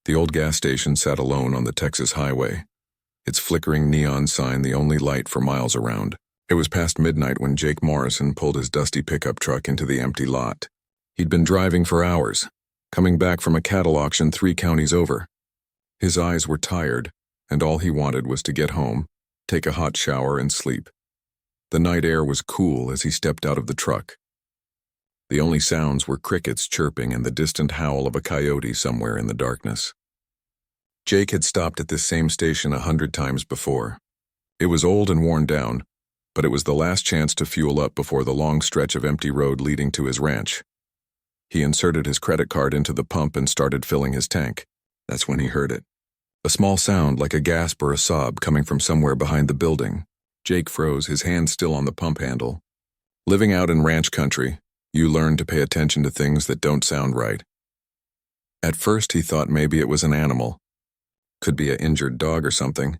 The old gas station sat alone on the Texas highway, its flickering neon sign the only light for miles around. It was past midnight when Jake Morrison pulled his dusty pickup truck into the empty lot. He'd been driving for hours, coming back from a cattle auction 3 counties over. His eyes were tired, and all he wanted was to get home, take a hot shower, and sleep. The night air was cool as he stepped out of the truck. The only sounds were crickets chirping and the distant howl of a coyote somewhere in the darkness. Jake had stopped at this same station 100 times before. It was old and worn down, but it was the last chance to fuel up before the long stretch of empty road leading to his ranch. He inserted his credit card into the pump and started filling his tank. That's when he heard it. A small sound like a gasp or a sob coming from somewhere behind the building. Jake froze, his hand still on the pump handle. Living out in ranch country, you learn to pay attention to things that don't sound right. At first he thought maybe it was an animal. Could be an injured dog or something.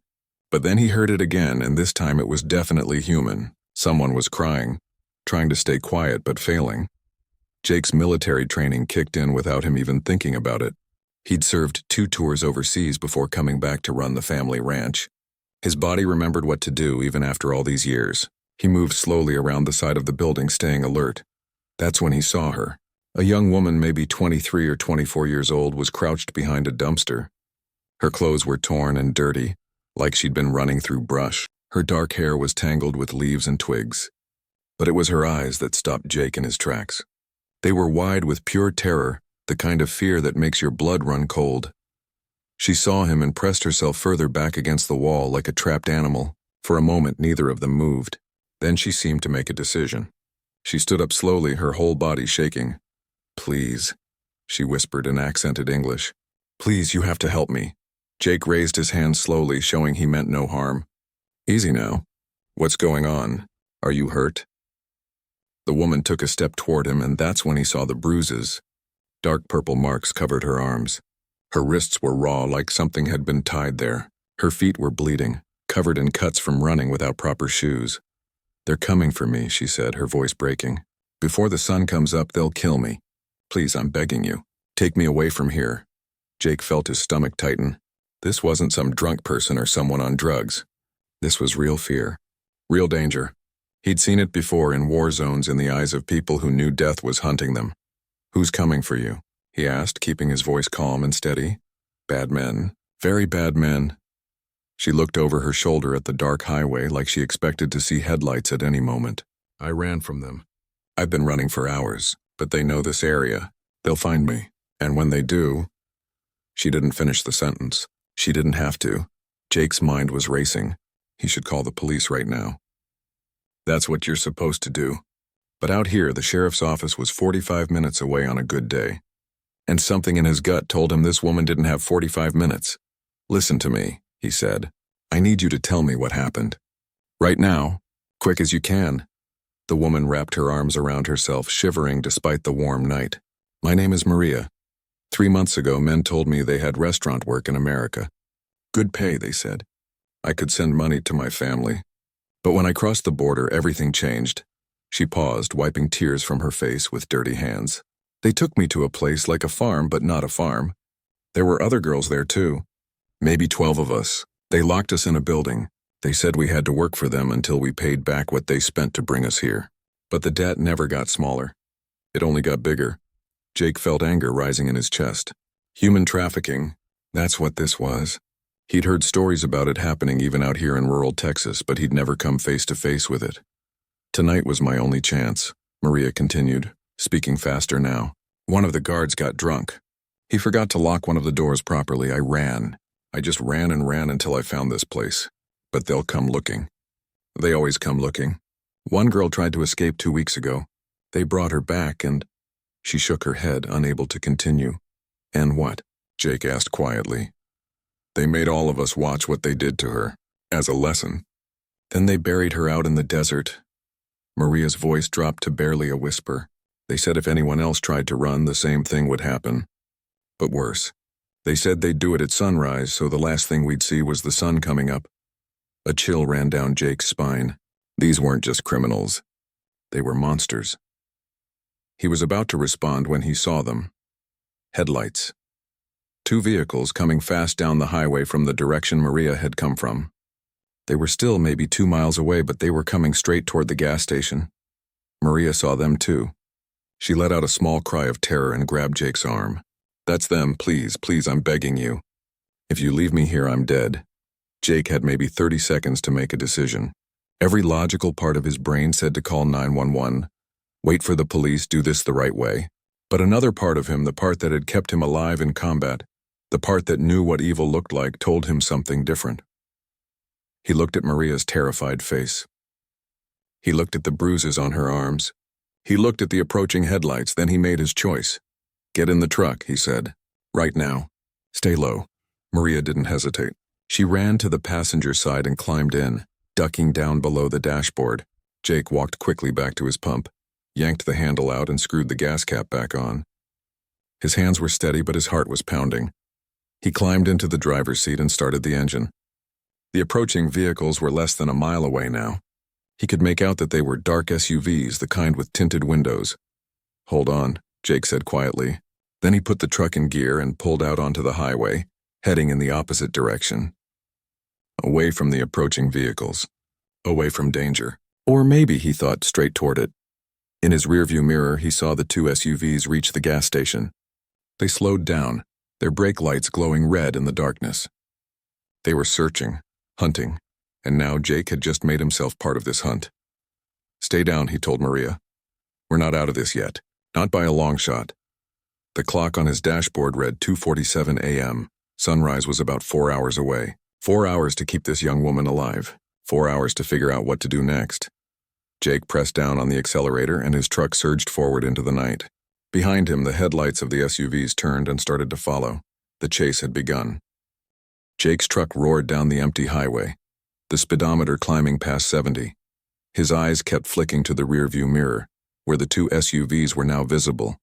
But then he heard it again, and this time it was definitely human. Someone was crying, trying to stay quiet but failing. Jake's military training kicked in without him even thinking about it. He'd served 2 tours overseas before coming back to run the family ranch. His body remembered what to do even after all these years. He moved slowly around the side of the building, staying alert. That's when he saw her. A young woman, maybe 23 or 24 years old, was crouched behind a dumpster. Her clothes were torn and dirty, like she'd been running through brush. Her dark hair was tangled with leaves and twigs. But it was her eyes that stopped Jake in his tracks. They were wide with pure terror, the kind of fear that makes your blood run cold. She saw him and pressed herself further back against the wall like a trapped animal. For a moment, neither of them moved. Then she seemed to make a decision. She stood up slowly, her whole body shaking. "Please," she whispered in accented English. "Please, you have to help me." Jake raised his hand slowly, showing he meant no harm. "Easy now. What's going on? Are you hurt?" The woman took a step toward him, and that's when he saw the bruises. Dark purple marks covered her arms. Her wrists were raw, like something had been tied there. Her feet were bleeding, covered in cuts from running without proper shoes. "They're coming for me," she said, her voice breaking. "Before the sun comes up, they'll kill me. Please, I'm begging you. Take me away from here." Jake felt his stomach tighten. This wasn't some drunk person or someone on drugs. This was real fear, real danger. He'd seen it before in war zones in the eyes of people who knew death was hunting them. "Who's coming for you?" he asked, keeping his voice calm and steady. "Bad men. Very bad men." She looked over her shoulder at the dark highway like she expected to see headlights at any moment. "I ran from them. I've been running for hours, but they know this area. They'll find me. And when they do—" She didn't finish the sentence. She didn't have to. Jake's mind was racing. He should call the police right now. That's what you're supposed to do. But out here, the sheriff's office was 45 minutes away on a good day. And something in his gut told him this woman didn't have 45 minutes. "Listen to me," he said. "I need you to tell me what happened. Right now, quick as you can." The woman wrapped her arms around herself, shivering despite the warm night. "My name is Maria. 3 months ago, men told me they had restaurant work in America. Good pay, they said. I could send money to my family. But when I crossed the border, everything changed." She paused, wiping tears from her face with dirty hands. "They took me to a place like a farm, but not a farm. There were other girls there too. Maybe 12 of us. They locked us in a building. They said we had to work for them until we paid back what they spent to bring us here. But the debt never got smaller. It only got bigger." Jake felt anger rising in his chest. Human trafficking, that's what this was. He'd heard stories about it happening even out here in rural Texas, but he'd never come face to face with it. "Tonight was my only chance," Maria continued, speaking faster now. "One of the guards got drunk. He forgot to lock one of the doors properly. I ran. I just ran and ran until I found this place. But they'll come looking. They always come looking. One girl tried to escape 2 weeks ago. They brought her back and—" She shook her head, unable to continue. "And what?" Jake asked quietly. "They made all of us watch what they did to her, as a lesson. Then they buried her out in the desert." Maria's voice dropped to barely a whisper. "They said if anyone else tried to run, the same thing would happen. But worse. They said they'd do it at sunrise, so the last thing we'd see was the sun coming up." A chill ran down Jake's spine. These weren't just criminals. They were monsters. He was about to respond when he saw them. Headlights. Two vehicles coming fast down the highway from the direction Maria had come from. They were still maybe 2 miles away, but they were coming straight toward the gas station. Maria saw them too. She let out a small cry of terror and grabbed Jake's arm. "That's them, please, please, I'm begging you. If you leave me here, I'm dead." Jake had maybe 30 seconds to make a decision. Every logical part of his brain said to call 911, wait for the police, do this the right way. But another part of him, the part that had kept him alive in combat, the part that knew what evil looked like, told him something different. He looked at Maria's terrified face. He looked at the bruises on her arms. He looked at the approaching headlights, then he made his choice. "Get in the truck," he said. "Right now. Stay low." Maria didn't hesitate. She ran to the passenger side and climbed in, ducking down below the dashboard. Jake walked quickly back to his pump, yanked the handle out and screwed the gas cap back on. His hands were steady, but his heart was pounding. He climbed into the driver's seat and started the engine. The approaching vehicles were less than a mile away now. He could make out that they were dark SUVs, the kind with tinted windows. "Hold on," Jake said quietly. Then he put the truck in gear and pulled out onto the highway, heading in the opposite direction. Away from the approaching vehicles. Away from danger. Or maybe, he thought, straight toward it. In his rearview mirror, he saw the two SUVs reach the gas station. They slowed down, their brake lights glowing red in the darkness. They were searching, hunting, and now Jake had just made himself part of this hunt. "Stay down," he told Maria. "We're not out of this yet, not by a long shot." The clock on his dashboard read 2:47 a.m. Sunrise was about 4 hours away. 4 hours to keep this young woman alive. 4 hours to figure out what to do next. Jake pressed down on the accelerator and his truck surged forward into the night. Behind him, the headlights of the SUVs turned and started to follow. The chase had begun. Jake's truck roared down the empty highway, the speedometer climbing past 70. His eyes kept flicking to the rearview mirror, where the two SUVs were now visible,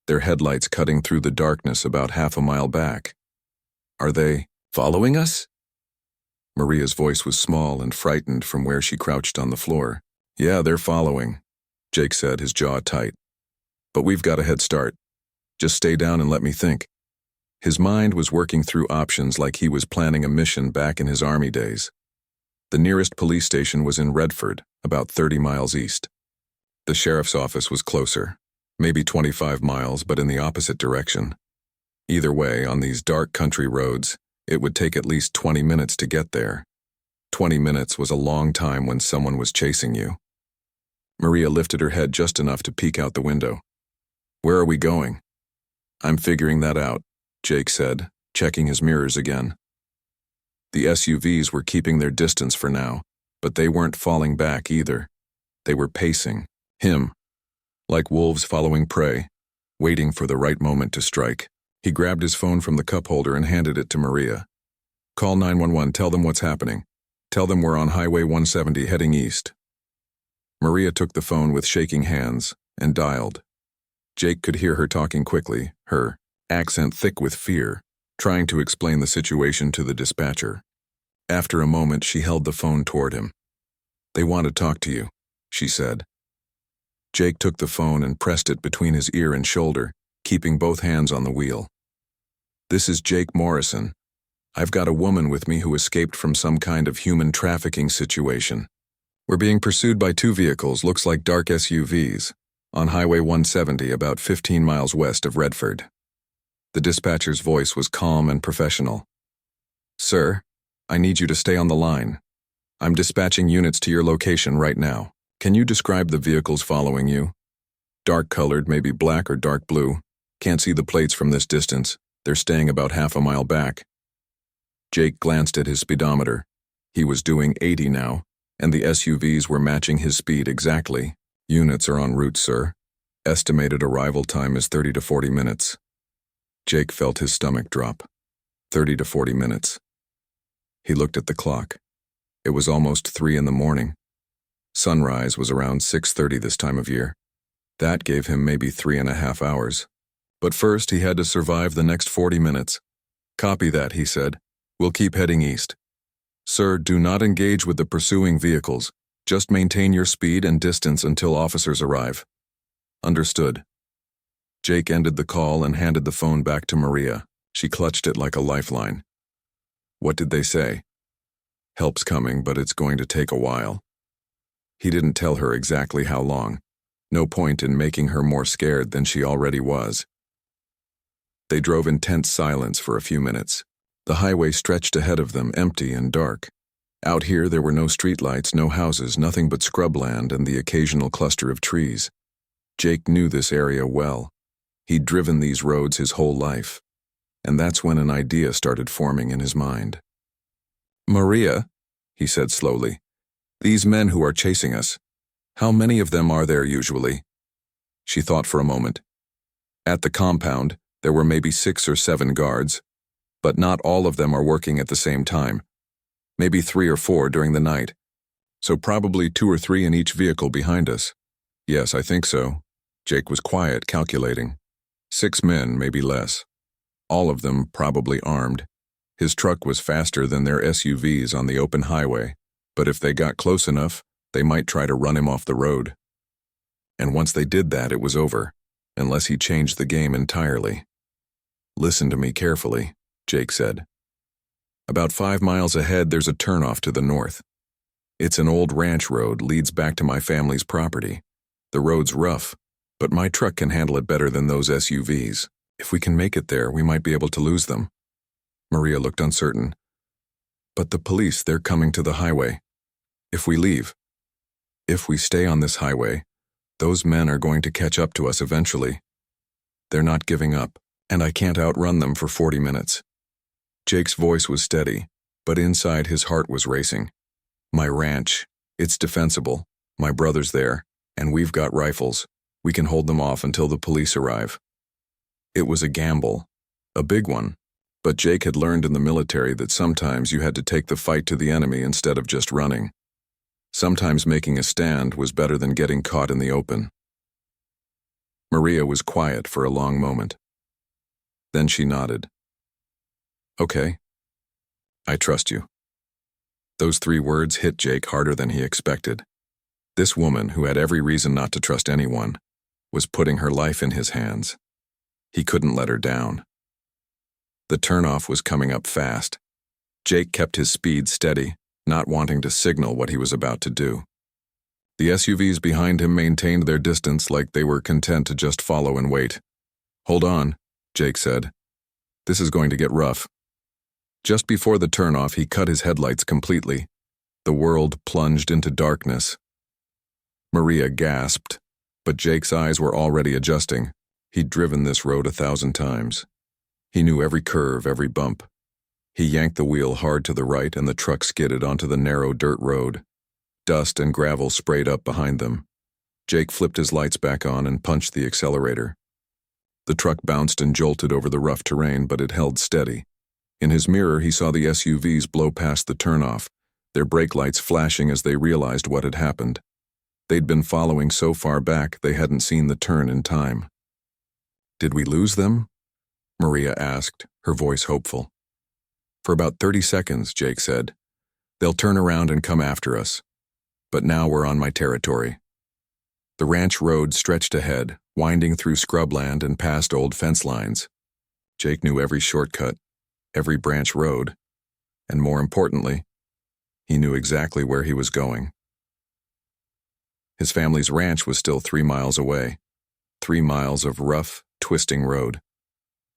their headlights cutting through the darkness about half a mile back. "Are they following us?" Maria's voice was small and frightened from where she crouched on the floor. "Yeah, they're following," Jake said, his jaw tight. "But we've got a head start. Just stay down and let me think." His mind was working through options like he was planning a mission back in his army days. The nearest police station was in Redford, about 30 miles east. The sheriff's office was closer, maybe 25 miles, but in the opposite direction. Either way, on these dark country roads, it would take at least 20 minutes to get there. 20 minutes was a long time when someone was chasing you. Maria lifted her head just enough to peek out the window. "Where are we going?" "I'm figuring that out," Jake said, checking his mirrors again. The SUVs were keeping their distance for now, but they weren't falling back either. They were pacing, him, like wolves following prey, waiting for the right moment to strike. He grabbed his phone from the cup holder and handed it to Maria. "Call 911, tell them what's happening. Tell them we're on Highway 170 heading east." Maria took the phone with shaking hands and dialed. Jake could hear her talking quickly, her accent thick with fear, trying to explain the situation to the dispatcher. After a moment, she held the phone toward him. "They want to talk to you," she said. Jake took the phone and pressed it between his ear and shoulder, keeping both hands on the wheel. "This is Jake Morrison. I've got a woman with me who escaped from some kind of human trafficking situation. We're being pursued by two vehicles, looks like dark SUVs, on Highway 170 about 15 miles west of Redford." The dispatcher's voice was calm and professional. "Sir, I need you to stay on the line. I'm dispatching units to your location right now. Can you describe the vehicles following you? Dark-colored, maybe black or dark blue. Can't see the plates from this distance. They're staying about half a mile back." Jake glanced at his speedometer. He was doing 80 now, and the SUVs were matching his speed exactly. "Units are en route, sir. Estimated arrival time is 30 to 40 minutes. Jake felt his stomach drop. 30 to 40 minutes. He looked at the clock. It was almost 3 in the morning. Sunrise was around 6:30 this time of year. That gave him maybe 3.5 hours. But first, he had to survive the next 40 minutes. "Copy that," he said. "We'll keep heading east. Sir, do not engage with the pursuing vehicles. Just maintain your speed and distance until officers arrive." "Understood." Jake ended the call and handed the phone back to Maria. She clutched it like a lifeline. What did they say? Help's coming, but it's going to take a while. He didn't tell her exactly how long. No point in making her more scared than she already was. They drove in tense silence for a few minutes. The highway stretched ahead of them, empty and dark. Out here there were no streetlights, no houses, nothing but scrubland and the occasional cluster of trees. Jake knew this area well. He'd driven these roads his whole life. And that's when an idea started forming in his mind. "Maria," he said slowly, "these men who are chasing us, how many of them are there usually?" She thought for a moment. At the compound, there were maybe 6 or 7 guards, but not all of them are working at the same time. Maybe 3 or 4 during the night. So probably 2 or 3 in each vehicle behind us. Yes, I think so. Jake was quiet, calculating. 6 men, maybe less. All of them probably armed. His truck was faster than their SUVs on the open highway, but if they got close enough, they might try to run him off the road. And once they did that, it was over, unless he changed the game entirely. "Listen to me carefully," Jake said. "About 5 miles ahead, there's a turnoff to the north. It's an old ranch road, leads back to my family's property. The road's rough, but my truck can handle it better than those SUVs. If we can make it there, we might be able to lose them." Maria looked uncertain. "But the police, they're coming to the highway. If we leave, if we stay on this highway, those men are going to catch up to us eventually. They're not giving up, and I can't outrun them for 40 minutes. Jake's voice was steady, but inside his heart was racing. "My ranch, it's defensible. My brother's there, and we've got rifles. We can hold them off until the police arrive." It was a gamble, a big one, but Jake had learned in the military that sometimes you had to take the fight to the enemy instead of just running. Sometimes making a stand was better than getting caught in the open. Maria was quiet for a long moment. Then she nodded. "Okay. I trust you." Those 3 words hit Jake harder than he expected. This woman, who had every reason not to trust anyone, was putting her life in his hands. He couldn't let her down. The turnoff was coming up fast. Jake kept his speed steady, not wanting to signal what he was about to do. The SUVs behind him maintained their distance like they were content to just follow and wait. "Hold on," Jake said. "This is going to get rough." Just before the turnoff, he cut his headlights completely. The world plunged into darkness. Maria gasped, but Jake's eyes were already adjusting. He'd driven this road 1,000 times. He knew every curve, every bump. He yanked the wheel hard to the right and the truck skidded onto the narrow dirt road. Dust and gravel sprayed up behind them. Jake flipped his lights back on and punched the accelerator. The truck bounced and jolted over the rough terrain, but it held steady. In his mirror, he saw the SUVs blow past the turnoff, their brake lights flashing as they realized what had happened. They'd been following so far back they hadn't seen the turn in time. "Did we lose them?" Maria asked, her voice hopeful. "For about 30 seconds, Jake said. "They'll turn around and come after us. But now we're on my territory." The ranch road stretched ahead, winding through scrubland and past old fence lines. Jake knew every shortcut, every branch road, and more importantly, he knew exactly where he was going. His family's ranch was still 3 miles away, 3 miles of rough, twisting road.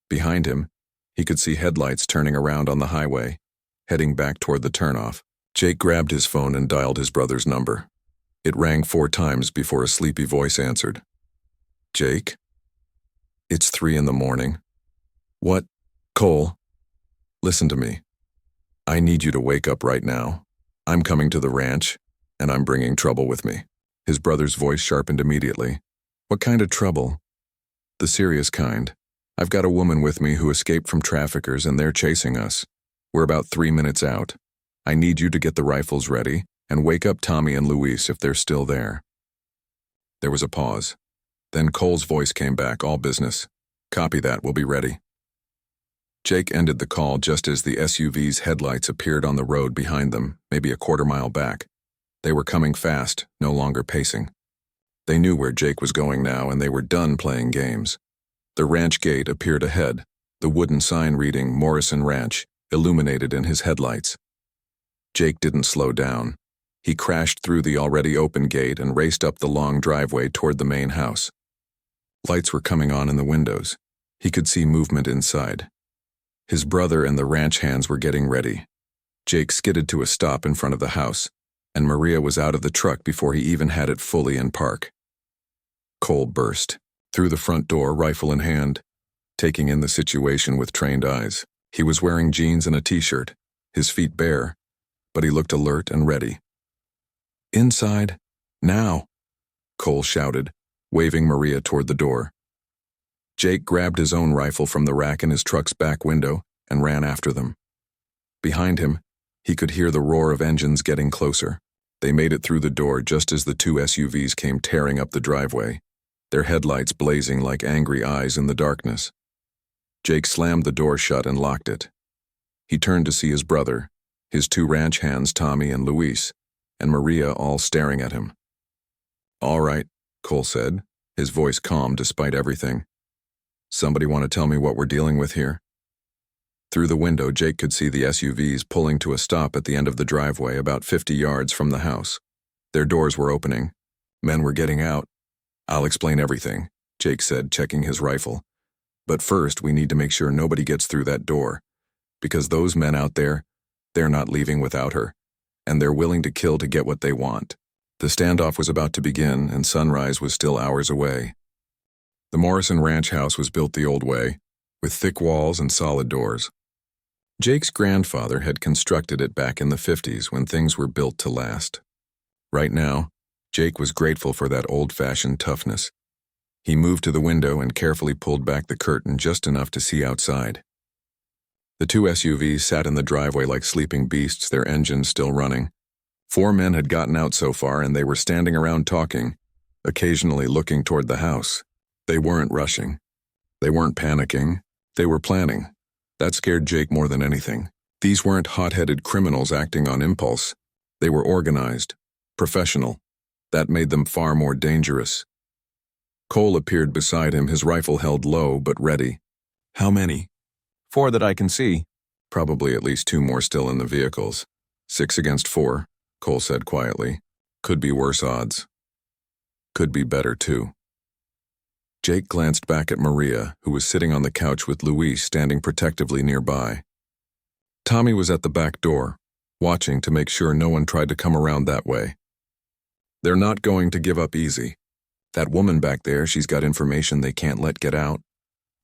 Behind him, he could see headlights turning around on the highway, heading back toward the turnoff. Jake grabbed his phone and dialed his brother's number. It rang 4 times before a sleepy voice answered. "Jake? It's 3 in the morning. What? Cole? Listen to me. I need you to wake up right now. I'm coming to the ranch, and I'm bringing trouble with me." His brother's voice sharpened immediately. "What kind of trouble?" "The serious kind. I've got a woman with me who escaped from traffickers and they're chasing us. We're about 3 minutes out. I need you to get the rifles ready and wake up Tommy and Luis if they're still there." There was a pause. Then Cole's voice came back, all business. "Copy that, we'll be ready." Jake ended the call just as the SUV's headlights appeared on the road behind them, maybe a quarter mile back. They were coming fast, no longer pacing. They knew where Jake was going now, and they were done playing games. The ranch gate appeared ahead, the wooden sign reading Morrison Ranch, illuminated in his headlights. Jake didn't slow down. He crashed through the already open gate and raced up the long driveway toward the main house. Lights were coming on in the windows. He could see movement inside. His brother and the ranch hands were getting ready. Jake skidded to a stop in front of the house, and Maria was out of the truck before he even had it fully in park. Cole burst through the front door, rifle in hand, taking in the situation with trained eyes. He was wearing jeans and a t-shirt, his feet bare, but he looked alert and ready. "Inside, now," Cole shouted, waving Maria toward the door. Jake grabbed his own rifle from the rack in his truck's back window and ran after them. Behind him, he could hear the roar of engines getting closer. They made it through the door just as the two SUVs came tearing up the driveway, their headlights blazing like angry eyes in the darkness. Jake slammed the door shut and locked it. He turned to see his brother, his two ranch hands Tommy and Luis, and Maria all staring at him. "All right," Cole said, his voice calm despite everything. "Somebody want to tell me what we're dealing with here?" Through the window, Jake could see the SUVs pulling to a stop at the end of the driveway about 50 yards from the house. Their doors were opening. Men were getting out. "I'll explain everything," Jake said, checking his rifle. "But first, we need to make sure nobody gets through that door. Because those men out there, they're not leaving without her, and they're willing to kill to get what they want." The standoff was about to begin, and sunrise was still hours away. The Morrison Ranch house was built the old way, with thick walls and solid doors. Jake's grandfather had constructed it back in the 50s when things were built to last. Right now, Jake was grateful for that old-fashioned toughness. He moved to the window and carefully pulled back the curtain just enough to see outside. The two SUVs sat in the driveway like sleeping beasts, their engines still running. 4 men had gotten out so far, and they were standing around talking, occasionally looking toward the house. They weren't rushing. They weren't panicking. They were planning. That scared Jake more than anything. These weren't hot-headed criminals acting on impulse. They were organized, professional. That made them far more dangerous. Cole appeared beside him, his rifle held low but ready. "How many?" "4 that I can see." "Probably at least 2 more still in the vehicles." 6 against 4, Cole said quietly. "Could be worse odds. Could be better, too." Jake glanced back at Maria, who was sitting on the couch with Luis standing protectively nearby. Tommy was at the back door, watching to make sure no one tried to come around that way. "They're not going to give up easy. That woman back there, she's got information they can't let get out."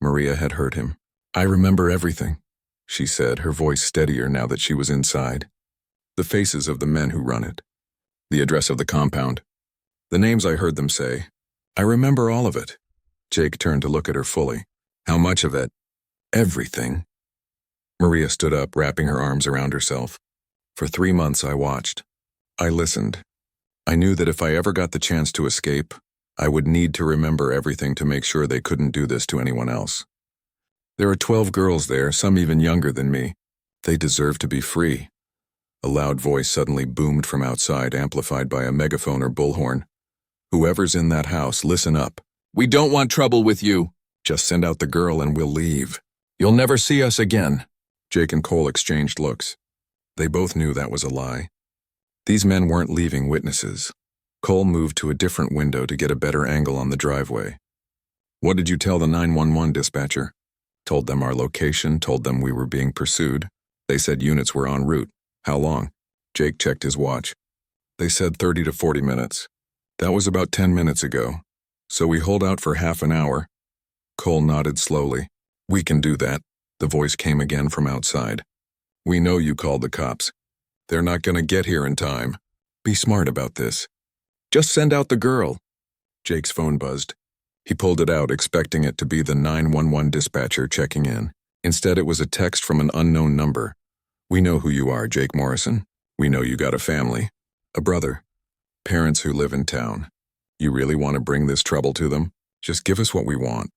Maria had heard him. "I remember everything," she said, her voice steadier now that she was inside. "The faces of the men who run it. The address of the compound. The names I heard them say. I remember all of it." Jake turned to look at her fully. "How much of it?" "Everything." Maria stood up, wrapping her arms around herself. "For 3 months I watched. I listened. I knew that if I ever got the chance to escape, I would need to remember everything to make sure they couldn't do this to anyone else. There are 12 girls there, some even younger than me. They deserve to be free." A loud voice suddenly boomed from outside, amplified by a megaphone or bullhorn. "Whoever's in that house, listen up. We don't want trouble with you. Just send out the girl and we'll leave. You'll never see us again." Jake and Cole exchanged looks. They both knew that was a lie. These men weren't leaving witnesses. Cole moved to a different window to get a better angle on the driveway. "What did you tell the 911 dispatcher?" "Told them our location, told them we were being pursued. They said units were en route." "How long?" Jake checked his watch. "They said 30 to 40 minutes. That was about 10 minutes ago. So we hold out for half an hour." Cole nodded slowly. "We can do that." The voice came again from outside. "We know you called the cops. They're not going to get here in time. Be smart about this. Just send out the girl." Jake's phone buzzed. He pulled it out, expecting it to be the 911 dispatcher checking in. Instead, it was a text from an unknown number. "We know who you are, Jake Morrison. We know you got a family, a brother, parents who live in town. You really want to bring this trouble to them? Just give us what we want."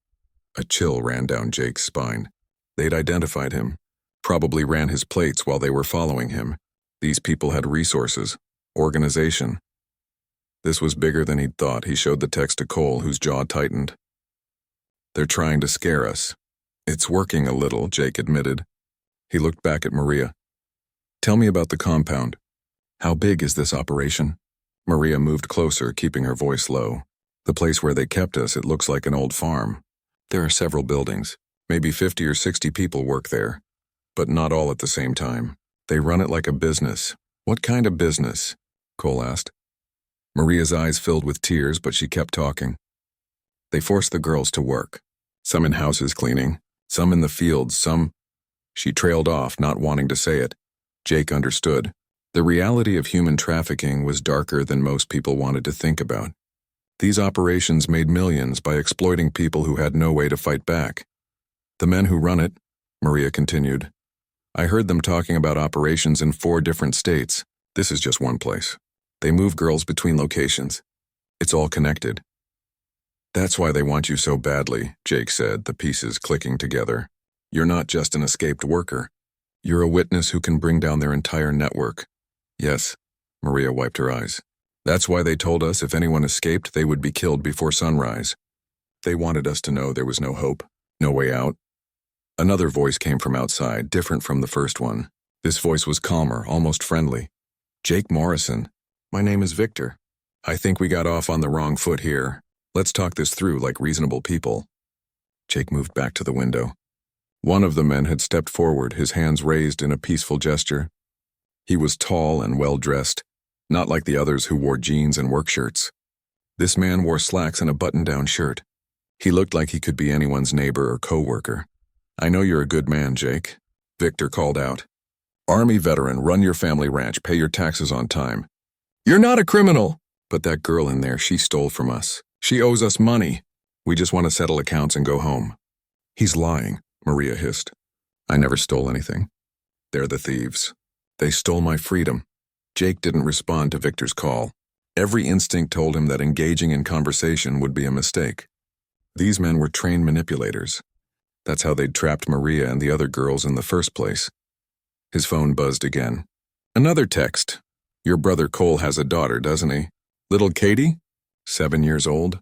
A chill ran down Jake's spine. They'd identified him, probably ran his plates while they were following him. These people had resources, organization. This was bigger than he'd thought. He showed the text to Cole, whose jaw tightened. "They're trying to scare us. It's working a little, Jake admitted. He looked back at Maria. Tell me about the compound. How big is this operation? Maria moved closer, keeping her voice low. The place where they kept us, it looks like an old farm. There are several buildings. Maybe 50 or 60 people work there. But not all at the same time. They run it like a business. What kind of business? Cole asked. Maria's eyes filled with tears, but she kept talking. They force the girls to work. Some in houses cleaning, some in the fields, some... She trailed off, not wanting to say it. Jake understood. The reality of human trafficking was darker than most people wanted to think about. These operations made millions by exploiting people who had no way to fight back. The men who run it, Maria continued. I heard them talking about operations in 4 different states. This is just one place. They move girls between locations. It's all connected. That's why they want you so badly, Jake said, the pieces clicking together. You're not just an escaped worker. You're a witness who can bring down their entire network. Yes, Maria wiped her eyes. That's why they told us if anyone escaped, they would be killed before sunrise. They wanted us to know there was no hope, no way out. Another voice came from outside, different from the first one. This voice was calmer, almost friendly. Jake Morrison. My name is Victor. I think we got off on the wrong foot here. Let's talk this through like reasonable people. Jake moved back to the window. One of the men had stepped forward, his hands raised in a peaceful gesture. He was tall and well-dressed, not like the others who wore jeans and work shirts. This man wore slacks and a button-down shirt. He looked like he could be anyone's neighbor or co-worker. I know you're a good man, Jake, Victor called out. Army veteran, run your family ranch, pay your taxes on time. You're not a criminal! But that girl in there, she stole from us. She owes us money. We just want to settle accounts and go home. He's lying, Maria hissed. I never stole anything. They're the thieves. They stole my freedom. Jake didn't respond to Victor's call. Every instinct told him that engaging in conversation would be a mistake. These men were trained manipulators. That's how they'd trapped Maria and the other girls in the first place. His phone buzzed again. Another text. Your brother Cole has a daughter, doesn't he? Little Katie? 7 years old.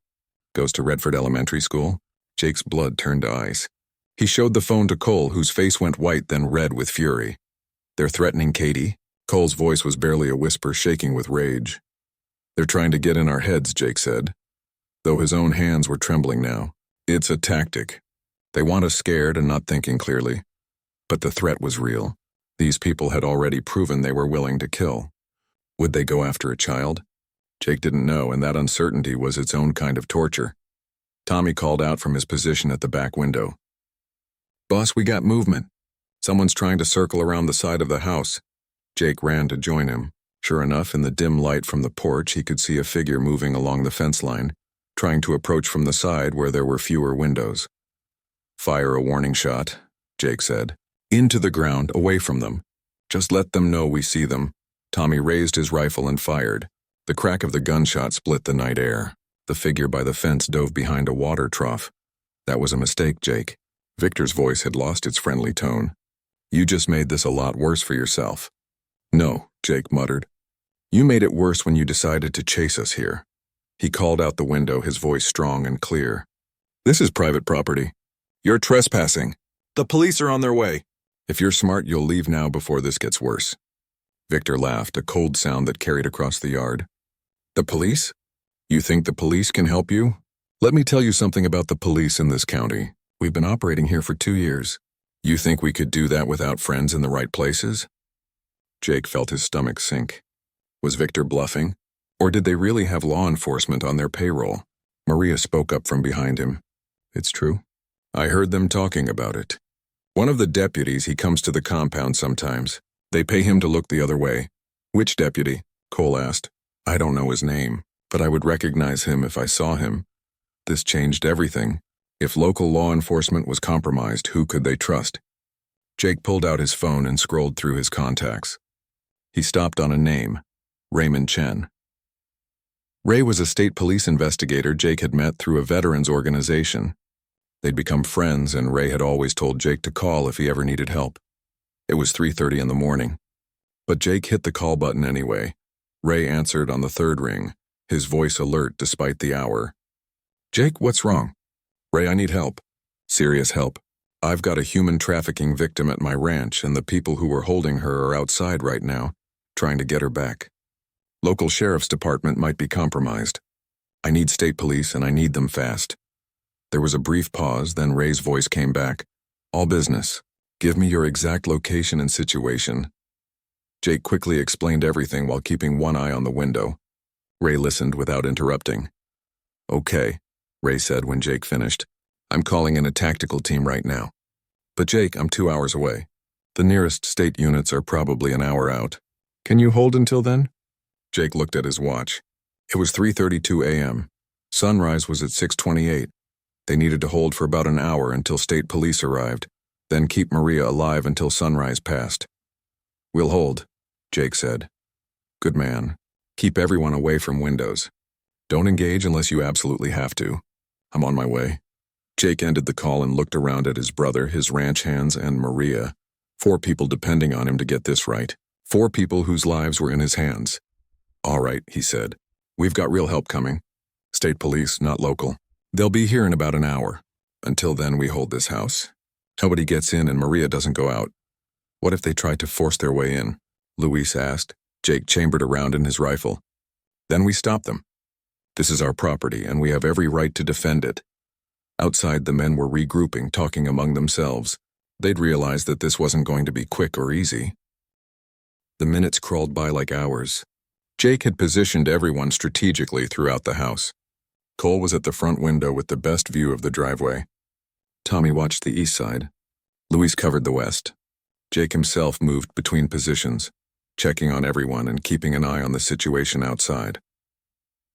Goes to Redford Elementary School. Jake's blood turned to ice. He showed the phone to Cole, whose face went white, then red with fury. They're threatening Katie. Cole's voice was barely a whisper, shaking with rage. They're trying to get in our heads, Jake said, though his own hands were trembling now. It's a tactic. They want us scared and not thinking clearly. But the threat was real. These people had already proven they were willing to kill. Would they go after a child? Jake didn't know, and that uncertainty was its own kind of torture. Tommy called out from his position at the back window. Boss, we got movement. Someone's trying to circle around the side of the house. Jake ran to join him. Sure enough, in the dim light from the porch, he could see a figure moving along the fence line, trying to approach from the side where there were fewer windows. Fire a warning shot, Jake said. Into the ground, away from them. Just let them know we see them. Tommy raised his rifle and fired. The crack of the gunshot split the night air. The figure by the fence dove behind a water trough. That was a mistake, Jake. Victor's voice had lost its friendly tone. You just made this a lot worse for yourself. No, Jake muttered. You made it worse when you decided to chase us here. He called out the window, his voice strong and clear. This is private property. You're trespassing. The police are on their way. If you're smart, you'll leave now before this gets worse. Victor laughed, a cold sound that carried across the yard. The police? You think the police can help you? Let me tell you something about the police in this county. We've been operating here for 2 years. You think we could do that without friends in the right places? Jake felt his stomach sink. Was Victor bluffing? Or did they really have law enforcement on their payroll? Maria spoke up from behind him. It's true. I heard them talking about it. One of the deputies, he comes to the compound sometimes. They pay him to look the other way. Which deputy? Cole asked. I don't know his name, but I would recognize him if I saw him. This changed everything. If local law enforcement was compromised, who could they trust? Jake pulled out his phone and scrolled through his contacts. He stopped on a name, Raymond Chen. Ray was a state police investigator Jake had met through a veterans organization. They'd become friends, and Ray had always told Jake to call if he ever needed help. It was 3:30 in the morning. But Jake hit the call button anyway. Ray answered on the third ring, his voice alert despite the hour. Jake, what's wrong? Ray, I need help. Serious help. I've got a human trafficking victim at my ranch, and the people who were holding her are outside right now, trying to get her back. Local sheriff's department might be compromised. I need state police, and I need them fast." There was a brief pause, then Ray's voice came back. "All business. Give me your exact location and situation." Jake quickly explained everything while keeping one eye on the window. Ray listened without interrupting. "Okay," Ray said when Jake finished. "I'm calling in a tactical team right now. But Jake, I'm 2 hours away. The nearest state units are probably an hour out. Can you hold until then?" Jake looked at his watch. It was 3:32 a.m. Sunrise was at 6:28. They needed to hold for about an hour until state police arrived, then keep Maria alive until sunrise passed. "We'll hold," Jake said. "Good man. Keep everyone away from windows. Don't engage unless you absolutely have to. I'm on my way." Jake ended the call and looked around at his brother, his ranch hands, and Maria. 4 people depending on him to get this right. 4 people whose lives were in his hands. "All right," he said. "We've got real help coming. State police, not local. They'll be here in about an hour. Until then, we hold this house. Nobody gets in and Maria doesn't go out." "What if they try to force their way in?" Luis asked. Jake chambered around in his rifle. "Then we stop them. This is our property, and we have every right to defend it." Outside, the men were regrouping, talking among themselves. They'd realized that this wasn't going to be quick or easy. The minutes crawled by like hours. Jake had positioned everyone strategically throughout the house. Cole was at the front window with the best view of the driveway. Tommy watched the east side. Luis covered the west. Jake himself moved between positions, checking on everyone and keeping an eye on the situation outside.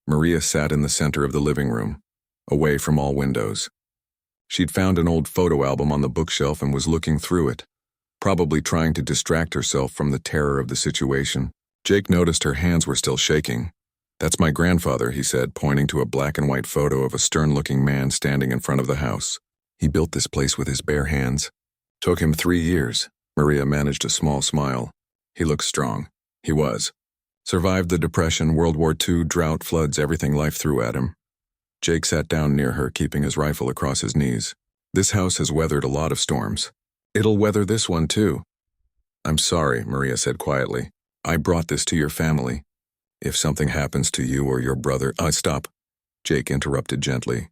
Maria sat in the center of the living room, away from all windows. She'd found an old photo album on the bookshelf and was looking through it, probably trying to distract herself from the terror of the situation. Jake noticed her hands were still shaking. "That's my grandfather," he said, pointing to a black and white photo of a stern-looking man standing in front of the house. "He built this place with his bare hands. Took him 3 years." Maria managed a small smile. "He looks strong." He was. Survived the Depression, World War II, drought, floods, everything life threw at him. Jake sat down near her, keeping his rifle across his knees. "This house has weathered a lot of storms. It'll weather this one too." "I'm sorry," Maria said quietly. "I brought this to your family. If something happens to you or your brother—" Stop," Jake interrupted gently.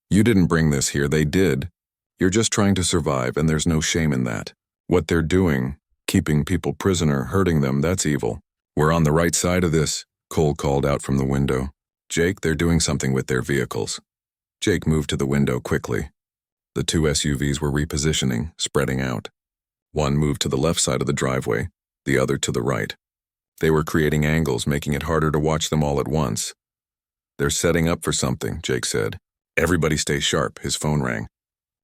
"You didn't bring this here, they did. You're just trying to survive, and there's no shame in that. What they're doing, keeping people prisoner, hurting them, that's evil. We're on the right side of this," Cole called out from the window. "Jake, they're doing something with their vehicles." Jake moved to the window quickly. The 2 SUVs were repositioning, spreading out. One moved to the left side of the driveway, the other to the right. They were creating angles, making it harder to watch them all at once. "They're setting up for something," Jake said. "Everybody stay sharp." His phone rang.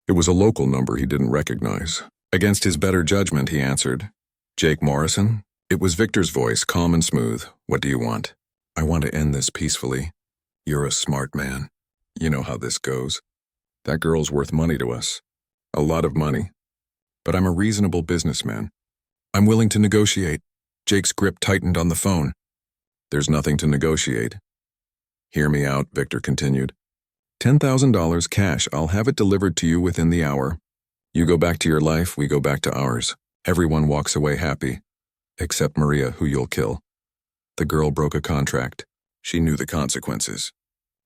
It was a local number he didn't recognize. Against his better judgment, he answered. "Jake Morrison?" It was Victor's voice, calm and smooth. "What do you want?" "I want to end this peacefully." "You're a smart man. You know how this goes. That girl's worth money to us. A lot of money. But I'm a reasonable businessman. I'm willing to negotiate." Jake's grip tightened on the phone. "There's nothing to negotiate." "Hear me out," Victor continued. $10,000 cash. I'll have it delivered to you within the hour. You go back to your life, we go back to ours. Everyone walks away happy. Except Maria, who you'll kill. The girl broke a contract. She knew the consequences.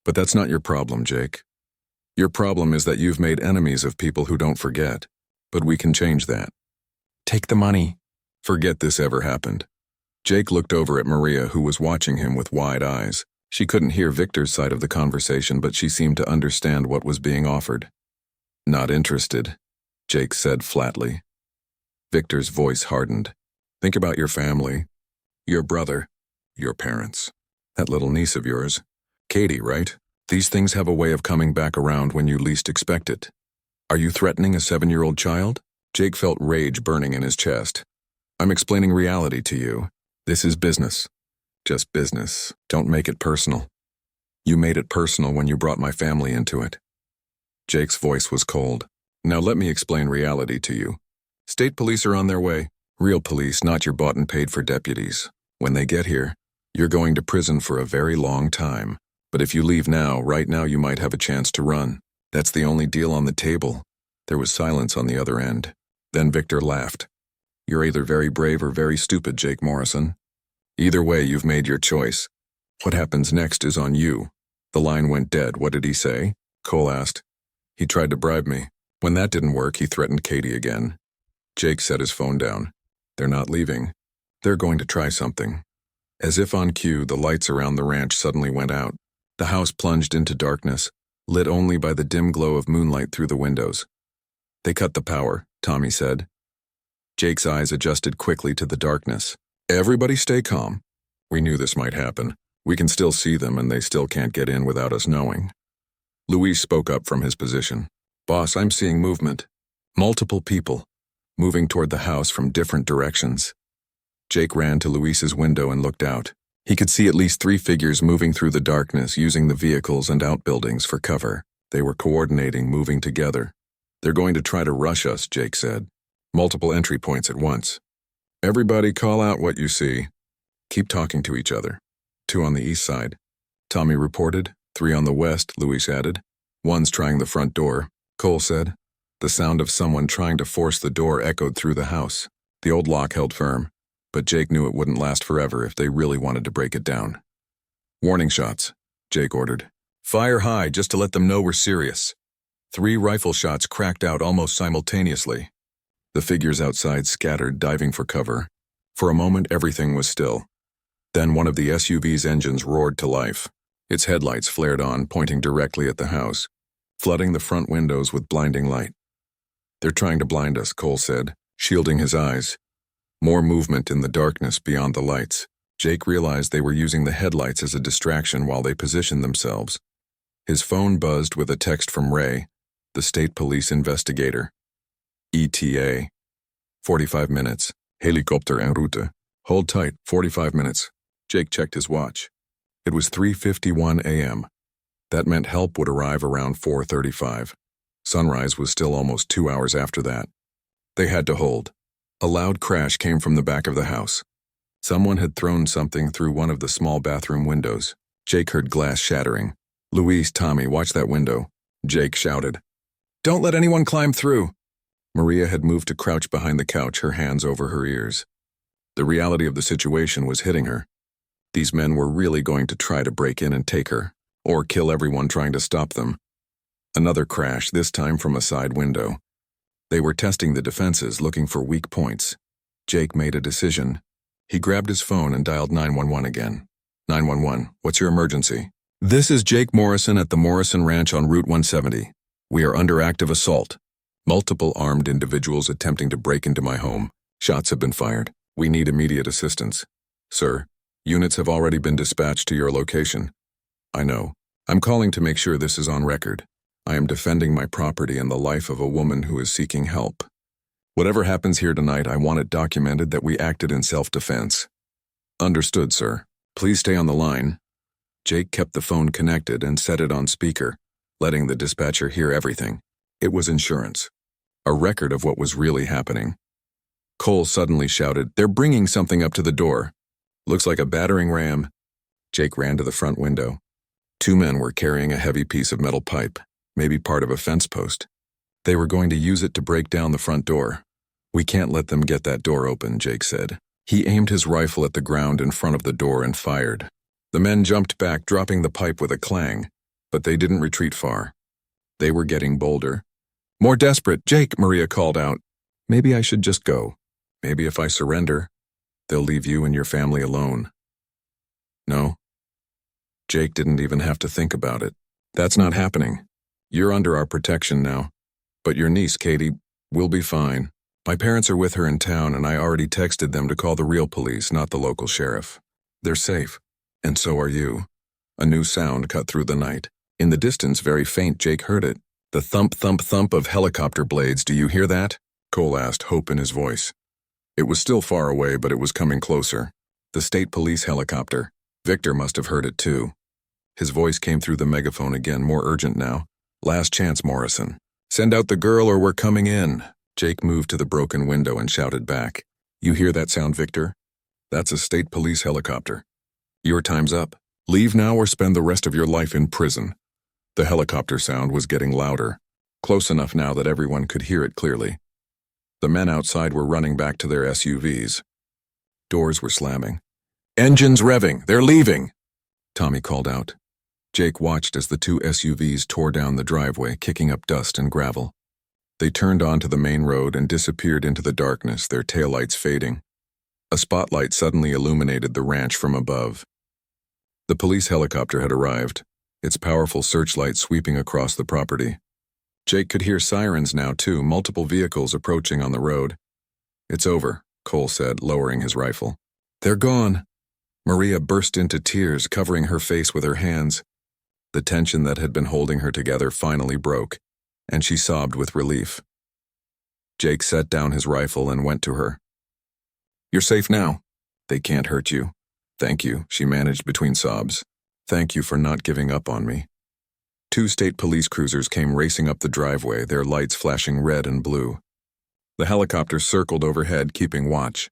But that's not your problem, Jake. Your problem is that you've made enemies of people who don't forget. But we can change that. Take the money. Forget this ever happened. Jake looked over at Maria, who was watching him with wide eyes. She couldn't hear Victor's side of the conversation, but she seemed to understand what was being offered. "Not interested," Jake said flatly. Victor's voice hardened. "Think about your family, your brother, your parents, that little niece of yours. Katie, right? These things have a way of coming back around when you least expect it. Are you threatening a 7-year-old child?" Jake felt rage burning in his chest. "I'm explaining reality to you. This is business. Just business. Don't make it personal. You made it personal when you brought my family into it." Jake's voice was cold. "Now let me explain reality to you. State police are on their way. Real police, not your bought and paid for deputies. When they get here, you're going to prison for a very long time. But if you leave now, right now, you might have a chance to run. That's the only deal on the table. There was silence on the other end. Then Victor laughed. "You're either very brave or very stupid, Jake Morrison. Either way, you've made your choice. What happens next is on you." The line went dead. "What did he say?" Cole asked. "He tried to bribe me. When that didn't work, he threatened Katie again." Jake set his phone down. "They're not leaving. They're going to try something." As if on cue, the lights around the ranch suddenly went out. The house plunged into darkness, lit only by the dim glow of moonlight through the windows. "They cut the power," Tommy said. Jake's eyes adjusted quickly to the darkness. "Everybody stay calm. We knew this might happen. We can still see them and they still can't get in without us knowing." Luis spoke up from his position. "Boss, I'm seeing movement. Multiple people, moving toward the house from different directions." Jake ran to Luis's window and looked out. He could see at least 3 figures moving through the darkness, using the vehicles and outbuildings for cover. They were coordinating, moving together. "They're going to try to rush us," Jake said. "Multiple entry points at once. Everybody call out what you see. Keep talking to each other." 2 on the east side, Tommy reported. 3 on the west, Luis added. "One's trying the front door," Cole said. The sound of someone trying to force the door echoed through the house. The old lock held firm, but Jake knew it wouldn't last forever if they really wanted to break it down. "Warning shots," Jake ordered. "Fire high, just to let them know we're serious." 3 rifle shots cracked out almost simultaneously. The figures outside scattered, diving for cover. For a moment, everything was still. Then one of the SUV's engines roared to life. Its headlights flared on, pointing directly at the house, flooding the front windows with blinding light. "They're trying to blind us," Cole said, shielding his eyes. More movement in the darkness beyond the lights. Jake realized they were using the headlights as a distraction while they positioned themselves. His phone buzzed with a text from Ray, the state police investigator. ETA. 45 minutes. Helicopter en route. Hold tight, 45 minutes. Jake checked his watch. It was 3:51 a.m. That meant help would arrive around 4:35. Sunrise was still almost 2 hours after that. They had to hold. A loud crash came from the back of the house. Someone had thrown something through one of the small bathroom windows. Jake heard glass shattering. "Luis, Tommy, watch that window," Jake shouted. "Don't let anyone climb through." Maria had moved to crouch behind the couch, her hands over her ears. The reality of the situation was hitting her. These men were really going to try to break in and take her, or kill everyone trying to stop them. Another crash, this time from a side window. They were testing the defenses, looking for weak points. Jake made a decision. He grabbed his phone and dialed 911 again. 911, what's your emergency? "This is Jake Morrison at the Morrison Ranch on Route 170. We are under active assault. Multiple armed individuals attempting to break into my home. Shots have been fired. We need immediate assistance." "Sir, units have already been dispatched to your location." "I know. I'm calling to make sure this is on record. I am defending my property and the life of a woman who is seeking help. Whatever happens here tonight, I want it documented that we acted in self-defense." "Understood, sir. Please stay on the line." Jake kept the phone connected and set it on speaker, letting the dispatcher hear everything. It was insurance. A record of what was really happening. Cole suddenly shouted, "They're bringing something up to the door. Looks like a battering ram." Jake ran to the front window. 2 men were carrying a heavy piece of metal pipe, maybe part of a fence post. They were going to use it to break down the front door. "We can't let them get that door open," Jake said. He aimed his rifle at the ground in front of the door and fired. The men jumped back, dropping the pipe with a clang, but they didn't retreat far. They were getting bolder. "More desperate, Jake," Maria called out. "Maybe I should just go. Maybe if I surrender, they'll leave you and your family alone." "No." Jake didn't even have to think about it. "That's not happening. You're under our protection now. But your niece, Katie, will be fine. My parents are with her in town, and I already texted them to call the real police, not the local sheriff. They're safe, and so are you." A new sound cut through the night. In the distance, very faint, Jake heard it. The thump, thump, thump of helicopter blades. "Do you hear that?" Cole asked, hope in his voice. It was still far away, but it was coming closer. The state police helicopter. Victor must have heard it too. His voice came through the megaphone again, more urgent now. "Last chance, Morrison. Send out the girl or we're coming in." Jake moved to the broken window and shouted back. "You hear that sound, Victor? That's a state police helicopter. Your time's up. Leave now or spend the rest of your life in prison." The helicopter sound was getting louder. close enough now that everyone could hear it clearly. The men outside were running back to their SUVs. Doors were slamming. "Engines revving! They're leaving!" Tommy called out. Jake watched as the two SUVs tore down the driveway, kicking up dust and gravel. They turned onto the main road and disappeared into the darkness, their taillights fading. A spotlight suddenly illuminated the ranch from above. The police helicopter had arrived, its powerful searchlight sweeping across the property. Jake could hear sirens now too, multiple vehicles approaching on the road. "It's over," Cole said, lowering his rifle. "They're gone." Maria burst into tears, covering her face with her hands. The tension that had been holding her together finally broke, and she sobbed with relief. Jake set down his rifle and went to her. "You're safe now. They can't hurt you. Thank you," she managed between sobs. "Thank you for not giving up on me." Two state police cruisers came racing up the driveway, their lights flashing red and blue. The helicopter circled overhead, keeping watch.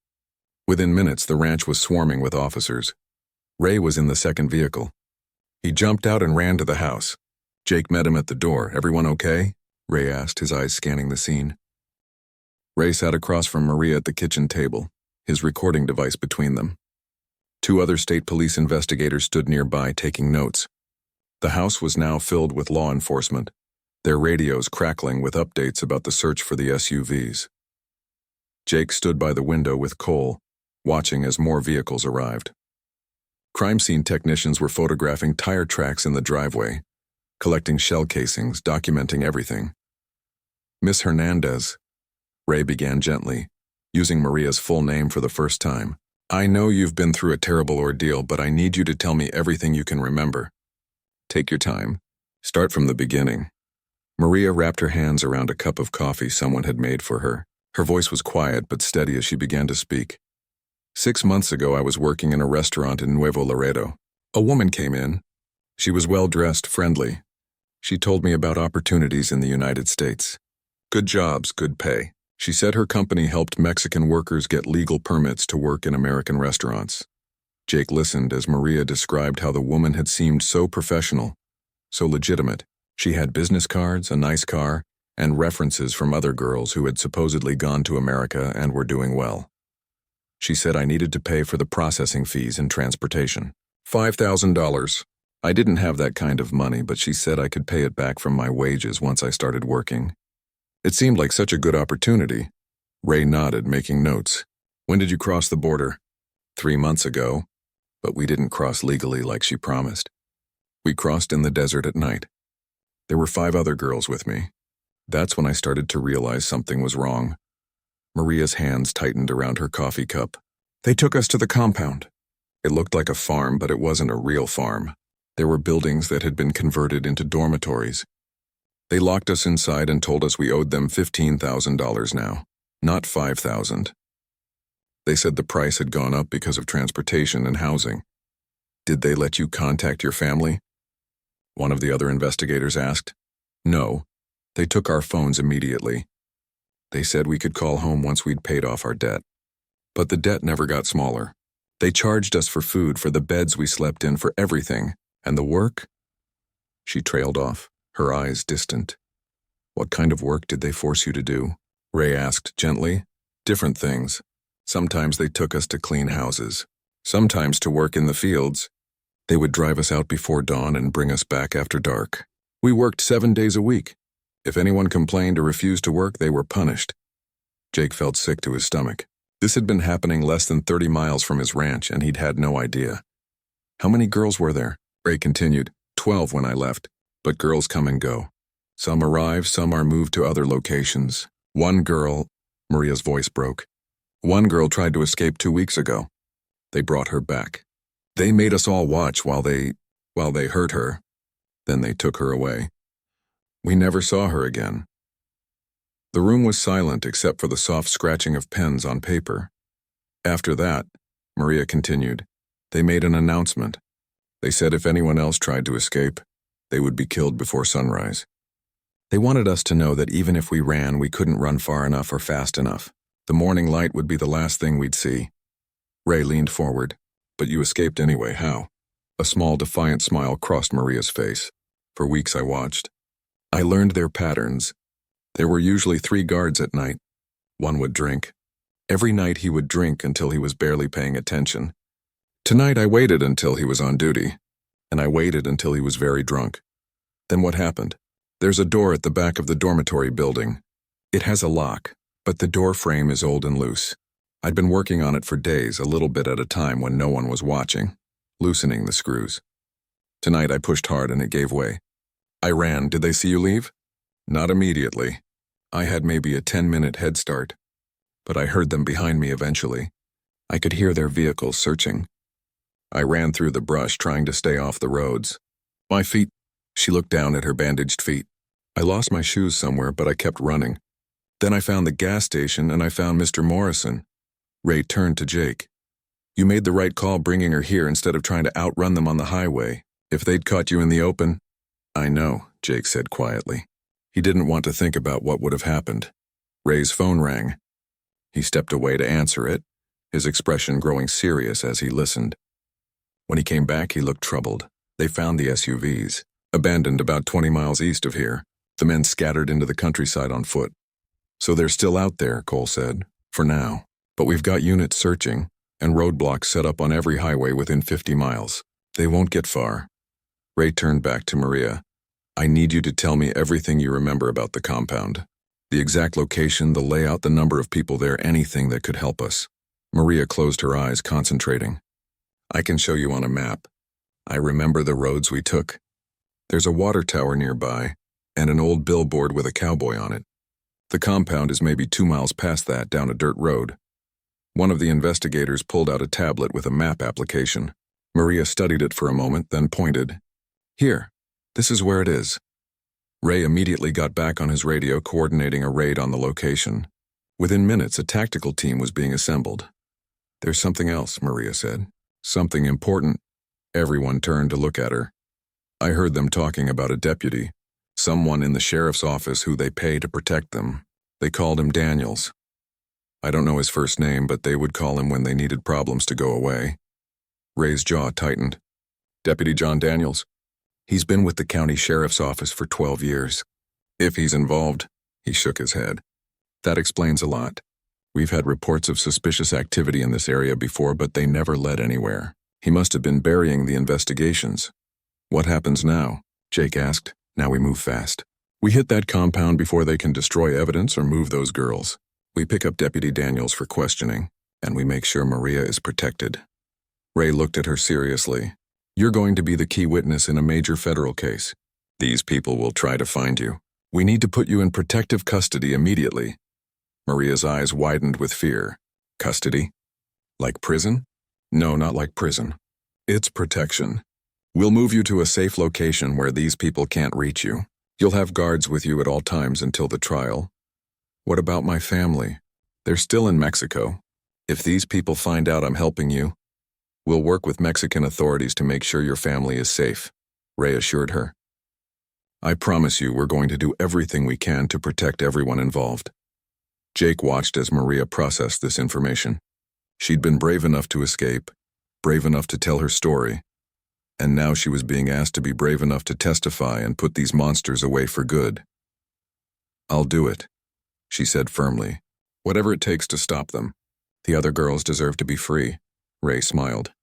Within minutes, the ranch was swarming with officers. Ray was in the second vehicle. He jumped out and ran to the house. Jake met him at the door. "Everyone okay?" Ray asked, his eyes scanning the scene. Ray sat across from Maria at the kitchen table, his recording device between them. Two other state police investigators stood nearby, taking notes. The house was now filled with law enforcement, their radios crackling with updates about the search for the SUVs. Jake stood by the window with Cole, watching as more vehicles arrived. Crime scene technicians were photographing tire tracks in the driveway, collecting shell casings, documenting everything. "Miss Hernandez," Ray began gently, using Maria's full name for the first time. "I know you've been through a terrible ordeal, but I need you to tell me everything you can remember. Take your time. Start from the beginning." Maria wrapped her hands around a cup of coffee someone had made for her. Her voice was quiet but steady as she began to speak. 6 months ago, I was working in a restaurant in Nuevo Laredo. A woman came in. She was well-dressed, friendly. She told me about opportunities in the United States. Good jobs, good pay. She said her company helped Mexican workers get legal permits to work in American restaurants. Jake listened as Maria described how the woman had seemed so professional, so legitimate. She had business cards, a nice car, and references from other girls who had supposedly gone to America and were doing well. She said I needed to pay for the processing fees and transportation. $5,000. I didn't have that kind of money, but she said I could pay it back from my wages once I started working. It seemed like such a good opportunity. Ray nodded, making notes. "When did you cross the border?" 3 months ago, but we didn't cross legally like she promised. We crossed in the desert at night. There were 5 other girls with me. That's when I started to realize something was wrong. Maria's hands tightened around her coffee cup. They took us to the compound. It looked like a farm, but it wasn't a real farm. There were buildings that had been converted into dormitories. They locked us inside and told us we owed them $15,000 now, not $5,000. They said the price had gone up because of transportation and housing. "Did they let you contact your family?" one of the other investigators asked. "No. They took our phones immediately. They said we could call home once we'd paid off our debt. But the debt never got smaller. They charged us for food, for the beds we slept in, for everything. And the work?" She trailed off, her eyes distant. "What kind of work did they force you to do?" Ray asked gently. "Different things. Sometimes they took us to clean houses. Sometimes to work in the fields. They would drive us out before dawn and bring us back after dark. We worked 7 days a week. If anyone complained or refused to work, they were punished." Jake felt sick to his stomach. This had been happening less than 30 miles from his ranch, and he'd had no idea. "How many girls were there?" Ray continued. 12 when I left, but girls come and go. Some arrive, some are moved to other locations. One girl," Maria's voice broke. "One girl tried to escape 2 weeks ago. They brought her back. They made us all watch while they hurt her. Then they took her away. We never saw her again." The room was silent except for the soft scratching of pens on paper. "After that," Maria continued, "they made an announcement. They said if anyone else tried to escape, they would be killed before sunrise. They wanted us to know that even if we ran, we couldn't run far enough or fast enough. The morning light would be the last thing we'd see." Ray leaned forward. "But you escaped anyway, how?" A small defiant smile crossed Maria's face. "For weeks I watched. I learned their patterns, There were usually 3 guards at night. One would drink. Every night he would drink until he was barely paying attention. Tonight I waited until he was on duty, and I waited until he was very drunk. Then what happened? There's a door at the back of the dormitory building. It has a lock, but the door frame is old and loose. I'd been working on it for days, a little bit at a time when no one was watching, loosening the screws. Tonight I pushed hard and it gave way. I ran. Did they see you leave? Not immediately. I had maybe a 10-minute head start, but I heard them behind me eventually. I could hear their vehicles searching. I ran through the brush trying to stay off the roads. My feet. She looked down at her bandaged feet. I lost my shoes somewhere, but I kept running. Then I found the gas station and I found Mr. Morrison. Ray turned to Jake. You made the right call bringing her here instead of trying to outrun them on the highway. If they'd caught you in the open. I know, Jake said quietly. He didn't want to think about what would have happened. Ray's phone rang. He stepped away to answer it, his expression growing serious as he listened. When he came back, he looked troubled. They found the SUVs, abandoned about 20 miles east of here. The men scattered into the countryside on foot. So they're still out there, Cole said, for now. But we've got units searching, and roadblocks set up on every highway within 50 miles. They won't get far. Ray turned back to Maria. I need you to tell me everything you remember about the compound. The exact location, the layout, the number of people there, anything that could help us. Maria closed her eyes, concentrating. I can show you on a map. I remember the roads we took. There's a water tower nearby, and an old billboard with a cowboy on it. The compound is maybe 2 miles past that, down a dirt road. One of the investigators pulled out a tablet with a map application. Maria studied it for a moment, then pointed. Here, this is where it is. Ray immediately got back on his radio, coordinating a raid on the location. Within minutes, a tactical team was being assembled. There's something else, Maria said. Something important. Everyone turned to look at her. I heard them talking about a deputy, someone in the sheriff's office who they pay to protect them. They called him Daniels. I don't know his first name, but they would call him when they needed problems to go away. Ray's jaw tightened. Deputy John Daniels? He's been with the county sheriff's office for 12 years. If he's involved, he shook his head. That explains a lot. We've had reports of suspicious activity in this area before, but they never led anywhere. He must have been burying the investigations. What happens now? Jake asked. Now we move fast. We hit that compound before they can destroy evidence or move those girls. We pick up Deputy Daniels for questioning, and we make sure Maria is protected. Ray looked at her seriously. You're going to be the key witness in a major federal case. These people will try to find you. We need to put you in protective custody immediately. Maria's eyes widened with fear. Custody? Like prison? No, not like prison. It's protection. We'll move you to a safe location where these people can't reach you. You'll have guards with you at all times until the trial. What about my family? They're still in Mexico. If these people find out I'm helping you, we'll work with Mexican authorities to make sure your family is safe, Ray assured her. I promise you we're going to do everything we can to protect everyone involved. Jake watched as Maria processed this information. She'd been brave enough to escape, brave enough to tell her story, and now she was being asked to be brave enough to testify and put these monsters away for good. I'll do it, she said firmly. Whatever it takes to stop them. The other girls deserve to be free. Ray smiled.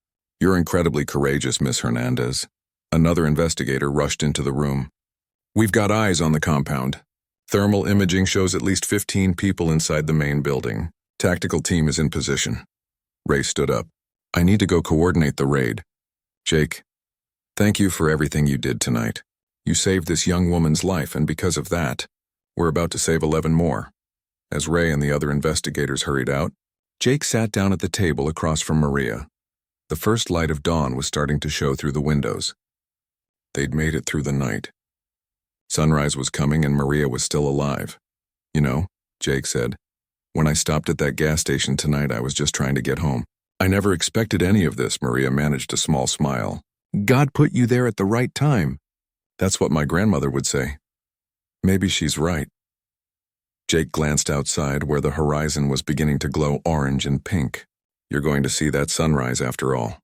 You're incredibly courageous, Miss Hernandez. Another investigator rushed into the room. We've got eyes on the compound. Thermal imaging shows at least 15 people inside the main building. Tactical team is in position. Ray stood up. I need to go coordinate the raid. Jake, thank you for everything you did tonight. You saved this young woman's life, and because of that, we're about to save 11 more. As Ray and the other investigators hurried out, Jake sat down at the table across from Maria. The first light of dawn was starting to show through the windows. They'd made it through the night. Sunrise was coming and Maria was still alive. You know, Jake said, when I stopped at that gas station tonight, I was just trying to get home. I never expected any of this, Maria managed a small smile. God put you there at the right time. That's what my grandmother would say. Maybe she's right. Jake glanced outside where the horizon was beginning to glow orange and pink. You're going to see that sunrise after all.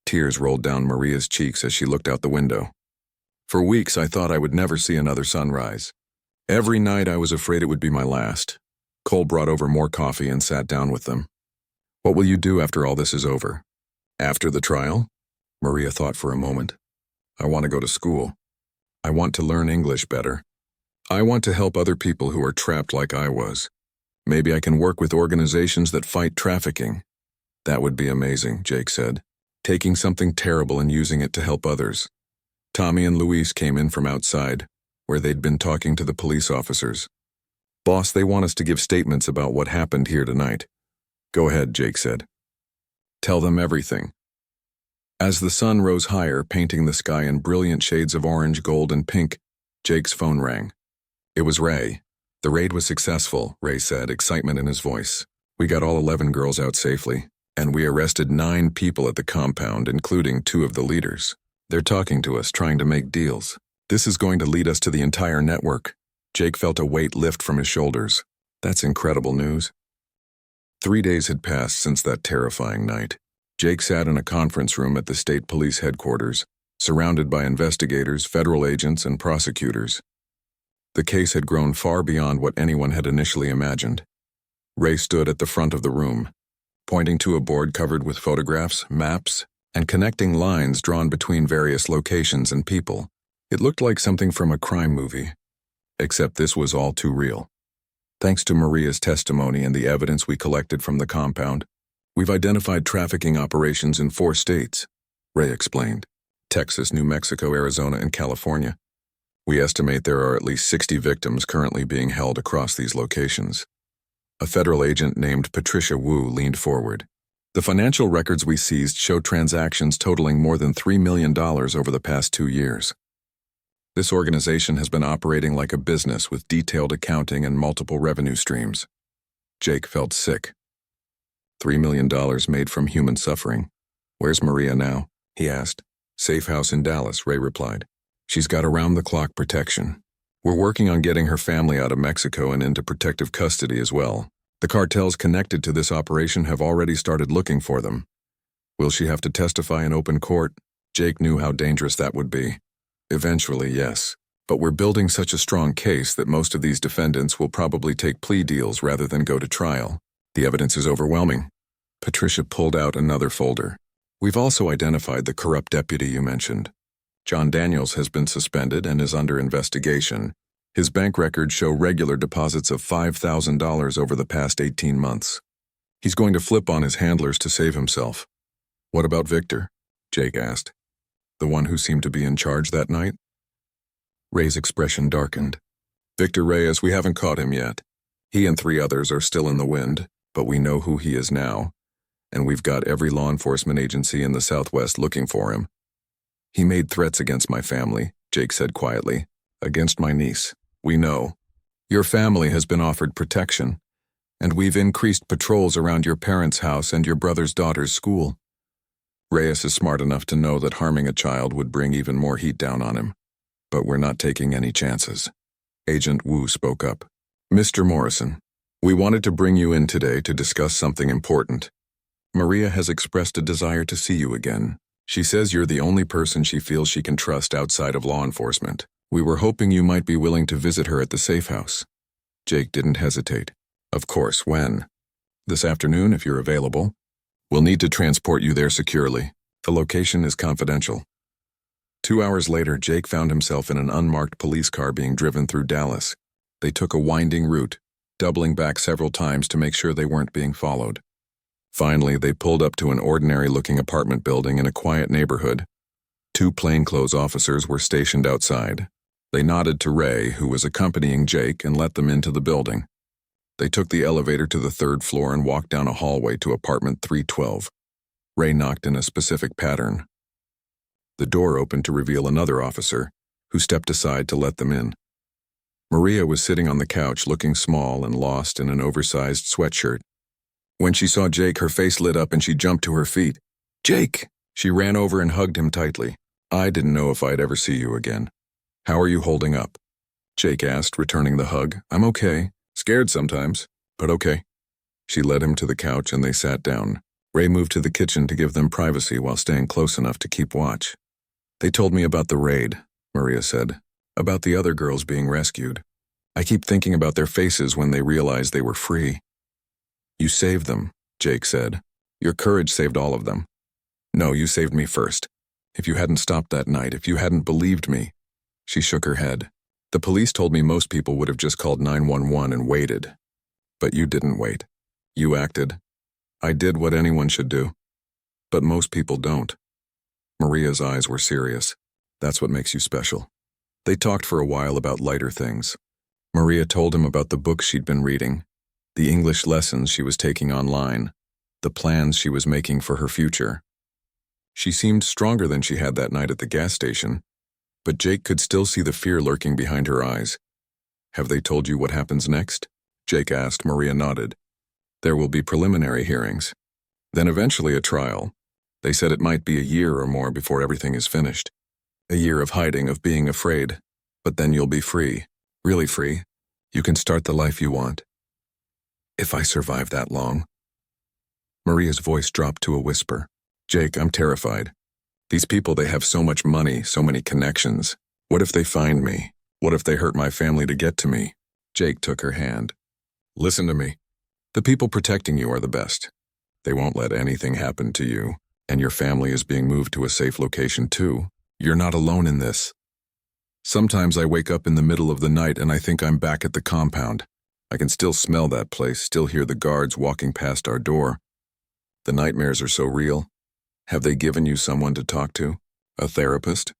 Tears rolled down Maria's cheeks as she looked out the window. For weeks I thought I would never see another sunrise. Every night I was afraid it would be my last. Cole brought over more coffee and sat down with them. What will you do after all this is over? After the trial? Maria thought for a moment. I want to go to school. I want to learn English better. I want to help other people who are trapped like I was. Maybe I can work with organizations that fight trafficking. That would be amazing, Jake said, taking something terrible and using it to help others. Tommy and Luis came in from outside, where they'd been talking to the police officers. Boss, they want us to give statements about what happened here tonight. Go ahead, Jake said. Tell them everything. As the sun rose higher, painting the sky in brilliant shades of orange, gold, and pink, Jake's phone rang. It was Ray. The raid was successful, Ray said, excitement in his voice. We got all 11 girls out safely, and we arrested 9 people at the compound, including 2 of the leaders. They're talking to us, trying to make deals. This is going to lead us to the entire network. Jake felt a weight lift from his shoulders. That's incredible news. 3 days had passed since that terrifying night. Jake sat in a conference room at the state police headquarters, surrounded by investigators, federal agents, and prosecutors. The case had grown far beyond what anyone had initially imagined. Ray stood at the front of the room, pointing to a board covered with photographs, maps, and connecting lines drawn between various locations and people. It looked like something from a crime movie, except this was all too real. Thanks to Maria's testimony and the evidence we collected from the compound, we've identified trafficking operations in 4 states, Ray explained. Texas, New Mexico, Arizona, and California. We estimate there are at least 60 victims currently being held across these locations. A federal agent named Patricia Wu leaned forward. The financial records we seized show transactions totaling more than $3 million over the past 2 years. This organization has been operating like a business with detailed accounting and multiple revenue streams. Jake felt sick. $3 million made from human suffering. Where's Maria now? He asked. Safe house in Dallas, Ray replied. She's got around-the-clock protection. We're working on getting her family out of Mexico and into protective custody as well. The cartels connected to this operation have already started looking for them. Will she have to testify in open court? Jake knew how dangerous that would be. Eventually, yes. But we're building such a strong case that most of these defendants will probably take plea deals rather than go to trial. The evidence is overwhelming. Patricia pulled out another folder. We've also identified the corrupt deputy you mentioned. John Daniels has been suspended and is under investigation. His bank records show regular deposits of $5,000 over the past 18 months. He's going to flip on his handlers to save himself. What about Victor? Jake asked. The one who seemed to be in charge that night? Ray's expression darkened. Victor Reyes, we haven't caught him yet. He and 3 others are still in the wind, but we know who he is now, and we've got every law enforcement agency in the Southwest looking for him. He made threats against my family, Jake said quietly. Against my niece. We know. Your family has been offered protection, and we've increased patrols around your parents' house and your brother's daughter's school. Reyes is smart enough to know that harming a child would bring even more heat down on him. But we're not taking any chances. Agent Wu spoke up. Mr. Morrison, we wanted to bring you in today to discuss something important. Maria has expressed a desire to see you again. She says you're the only person she feels she can trust outside of law enforcement. We were hoping you might be willing to visit her at the safe house. Jake didn't hesitate. Of course, when? This afternoon, if you're available. We'll need to transport you there securely. The location is confidential. 2 hours later, Jake found himself in an unmarked police car being driven through Dallas. They took a winding route, doubling back several times to make sure they weren't being followed. Finally, they pulled up to an ordinary-looking apartment building in a quiet neighborhood. 2 plainclothes officers were stationed outside. They nodded to Ray, who was accompanying Jake, and let them into the building. They took the elevator to the 3rd floor and walked down a hallway to apartment 312. Ray knocked in a specific pattern. The door opened to reveal another officer, who stepped aside to let them in. Maria was sitting on the couch looking small and lost in an oversized sweatshirt. When she saw Jake, her face lit up and she jumped to her feet. Jake! She ran over and hugged him tightly. I didn't know if I'd ever see you again. How are you holding up? Jake asked, returning the hug. I'm okay. Scared sometimes, but okay. She led him to the couch and they sat down. Ray moved to the kitchen to give them privacy while staying close enough to keep watch. They told me about the raid, Maria said. About the other girls being rescued. I keep thinking about their faces when they realized they were free. You saved them, Jake said. Your courage saved all of them. No, you saved me first. If you hadn't stopped that night, if you hadn't believed me. She shook her head. The police told me most people would have just called 911 and waited. But you didn't wait. You acted. I did what anyone should do. But most people don't. Maria's eyes were serious. That's what makes you special. They talked for a while about lighter things. Maria told him about the books she'd been reading, the English lessons she was taking online, the plans she was making for her future. She seemed stronger than she had that night at the gas station, but Jake could still see the fear lurking behind her eyes. Have they told you what happens next? Jake asked. Maria nodded. There will be preliminary hearings. Then eventually a trial. They said it might be a year or more before everything is finished. A year of hiding, of being afraid. But then you'll be free. Really free. You can start the life you want. If I survive that long. Maria's voice dropped to a whisper. Jake, I'm terrified. These people, they have so much money, so many connections. What if they find me? What if they hurt my family to get to me? Jake took her hand. Listen to me. The people protecting you are the best. They won't let anything happen to you, and your family is being moved to a safe location too. You're not alone in this. Sometimes I wake up in the middle of the night and I think I'm back at the compound. I can still smell that place, still hear the guards walking past our door. The nightmares are so real. Have they given you someone to talk to? A therapist?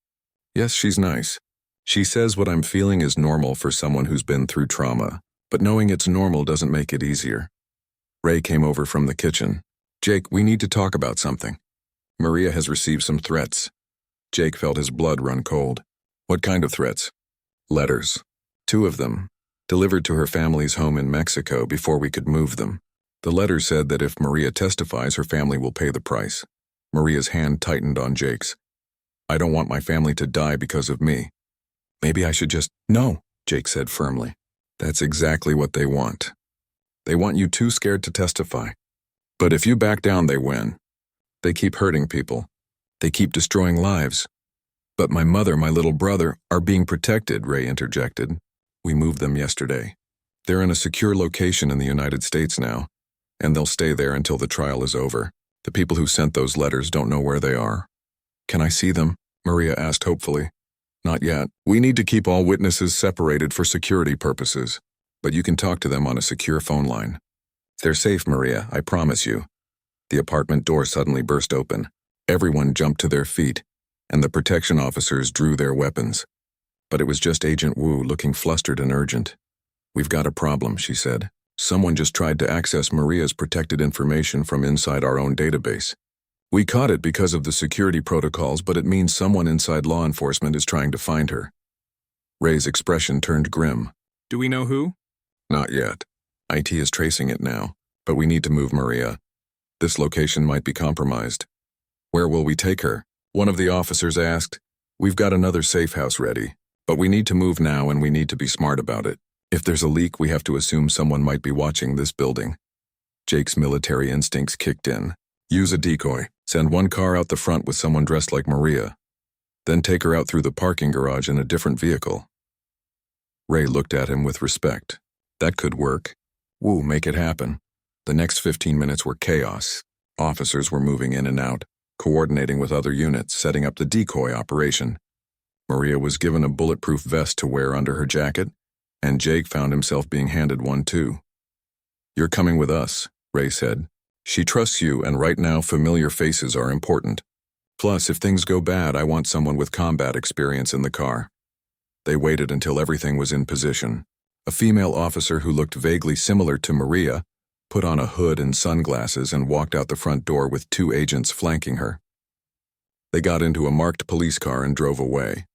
Yes, she's nice. She says what I'm feeling is normal for someone who's been through trauma, but knowing it's normal doesn't make it easier. Ray came over from the kitchen. Jake, we need to talk about something. Maria has received some threats. Jake felt his blood run cold. What kind of threats? Letters. 2 of them. Delivered to her family's home in Mexico before we could move them. The letter said that if Maria testifies, her family will pay the price. Maria's hand tightened on Jake's. I don't want my family to die because of me. Maybe I should just— No, Jake said firmly. That's exactly what they want. They want you too scared to testify. But if you back down, they win. They keep hurting people. They keep destroying lives. But my mother, my little brother, are being protected, Ray interjected. We moved them yesterday. They're in a secure location in the United States now, and they'll stay there until the trial is over. The people who sent those letters don't know where they are. Can I see them? Maria asked hopefully. Not yet. We need to keep all witnesses separated for security purposes, but you can talk to them on a secure phone line. They're safe, Maria, I promise you. The apartment door suddenly burst open. Everyone jumped to their feet, and the protection officers drew their weapons. But it was just Agent Wu looking flustered and urgent. We've got a problem, she said. Someone just tried to access Maria's protected information from inside our own database. We caught it because of the security protocols, but it means someone inside law enforcement is trying to find her. Ray's expression turned grim. Do we know who? Not yet. IT is tracing it now, but we need to move Maria. This location might be compromised. Where will we take her? One of the officers asked. We've got another safe house ready, but we need to move now and we need to be smart about it. If there's a leak, we have to assume someone might be watching this building. Jake's military instincts kicked in. Use a decoy. Send one car out the front with someone dressed like Maria. Then take her out through the parking garage in a different vehicle. Ray looked at him with respect. That could work. Woo, make it happen. The next 15 minutes were chaos. Officers were moving in and out, coordinating with other units, setting up the decoy operation. Maria was given a bulletproof vest to wear under her jacket, and Jake found himself being handed one too. You're coming with us, Ray said. She trusts you, and right now familiar faces are important. Plus, if things go bad, I want someone with combat experience in the car. They waited until everything was in position. A female officer who looked vaguely similar to Maria put on a hood and sunglasses and walked out the front door with 2 agents flanking her. They got into a marked police car and drove away.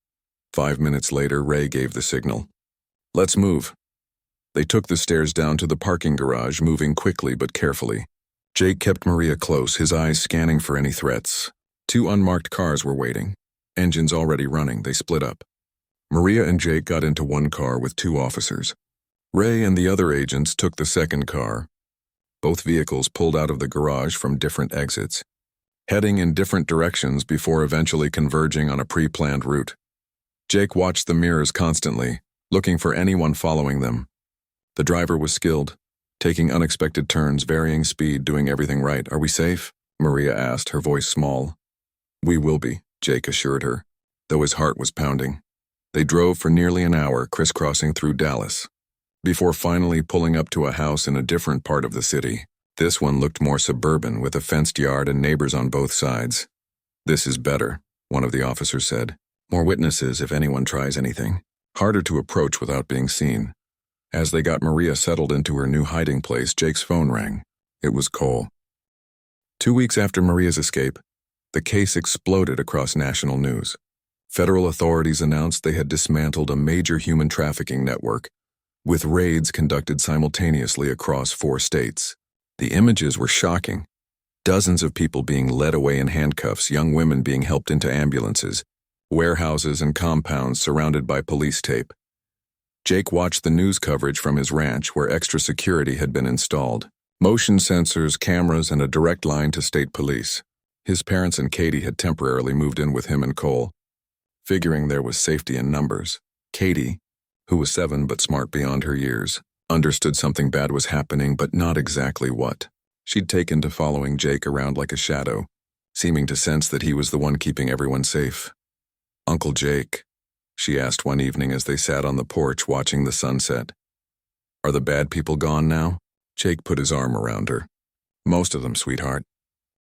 5 minutes later, Ray gave the signal. Let's move. They took the stairs down to the parking garage, moving quickly but carefully. Jake kept Maria close, his eyes scanning for any threats. 2 unmarked cars were waiting. Engines already running, they split up. Maria and Jake got into one car with 2 officers. Ray and the other agents took the second car. Both vehicles pulled out of the garage from different exits, heading in different directions before eventually converging on a pre-planned route. Jake watched the mirrors constantly, looking for anyone following them. The driver was skilled, taking unexpected turns, varying speed, doing everything right. "Are we safe?" Maria asked, her voice small. "We will be," Jake assured her, though his heart was pounding. They drove for nearly an hour, crisscrossing through Dallas, before finally pulling up to a house in a different part of the city. This one looked more suburban, with a fenced yard and neighbors on both sides. "This is better," one of the officers said. "More witnesses if anyone tries anything. Harder to approach without being seen." As they got Maria settled into her new hiding place, Jake's phone rang. It was Cole. 2 weeks after Maria's escape, the case exploded across national news. Federal authorities announced they had dismantled a major human trafficking network, with raids conducted simultaneously across 4 states. The images were shocking. Dozens of people being led away in handcuffs, young women being helped into ambulances, warehouses and compounds surrounded by police tape. Jake watched the news coverage from his ranch where extra security had been installed. Motion sensors, cameras, and a direct line to state police. His parents and Katie had temporarily moved in with him and Cole, figuring there was safety in numbers. Katie, who was 7 but smart beyond her years, understood something bad was happening, but not exactly what. She'd taken to following Jake around like a shadow, seeming to sense that he was the one keeping everyone safe. "Uncle Jake," she asked one evening as they sat on the porch watching the sunset, "are the bad people gone now?" Jake put his arm around her. "Most of them, sweetheart.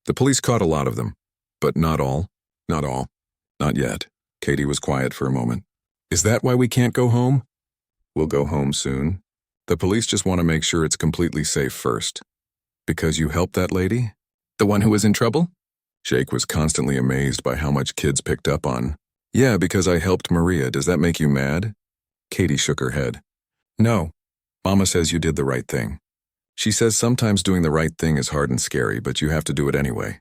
The police caught a lot of them, but not all. Not all. Not yet." Katie was quiet for a moment. "Is that why we can't go home?" "We'll go home soon. The police just want to make sure it's completely safe first." "Because you helped that lady? The one who was in trouble?" Jake was constantly amazed by how much kids picked up on. "Yeah, because I helped Maria. Does that make you mad?" Katie shook her head. "No. Mama says you did the right thing. She says sometimes doing the right thing is hard and scary, but you have to do it anyway."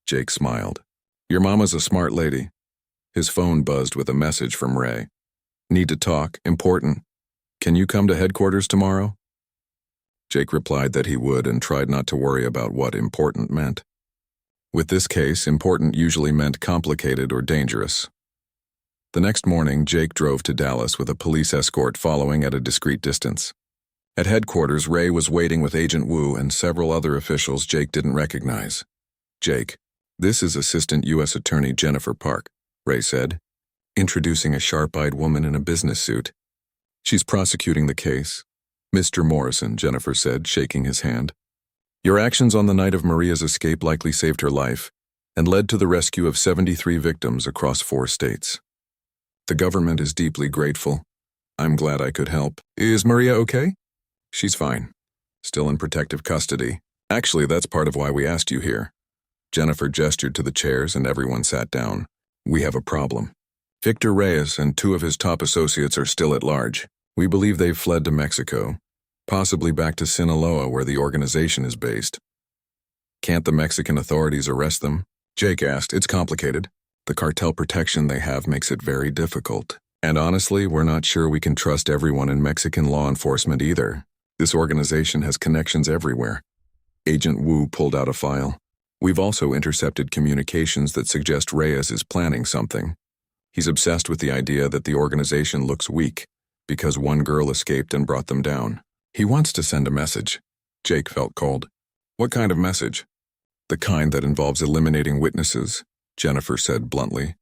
Jake smiled. "Your mama's a smart lady." His phone buzzed with a message from Ray. "Need to talk. Important. Can you come to headquarters tomorrow?" Jake replied that he would and tried not to worry about what important meant. With this case, important usually meant complicated or dangerous. The next morning, Jake drove to Dallas with a police escort following at a discreet distance. At headquarters, Ray was waiting with Agent Wu and several other officials Jake didn't recognize. "Jake, this is Assistant U.S. Attorney Jennifer Park," Ray said, introducing a sharp-eyed woman in a business suit. "She's prosecuting the case." "Mr. Morrison," Jennifer said, shaking his hand. "Your actions on the night of Maria's escape likely saved her life and led to the rescue of 73 victims across 4 states. The government is deeply grateful. I'm glad I could help." "Is Maria okay?" "She's fine. Still in protective custody. Actually, that's part of why we asked you here." Jennifer gestured to the chairs and everyone sat down. "We have a problem. Victor Reyes and 2 of his top associates are still at large. We believe they've fled to Mexico, possibly back to Sinaloa where the organization is based." "Can't the Mexican authorities arrest them?" Jake asked. "It's complicated. The cartel protection they have makes it very difficult. And honestly, we're not sure we can trust everyone in Mexican law enforcement either. This organization has connections everywhere." Agent Wu pulled out a file. "We've also intercepted communications that suggest Reyes is planning something. He's obsessed with the idea that the organization looks weak because one girl escaped and brought them down. He wants to send a message." Jake felt cold. "What kind of message?" "The kind that involves eliminating witnesses," Jennifer said bluntly.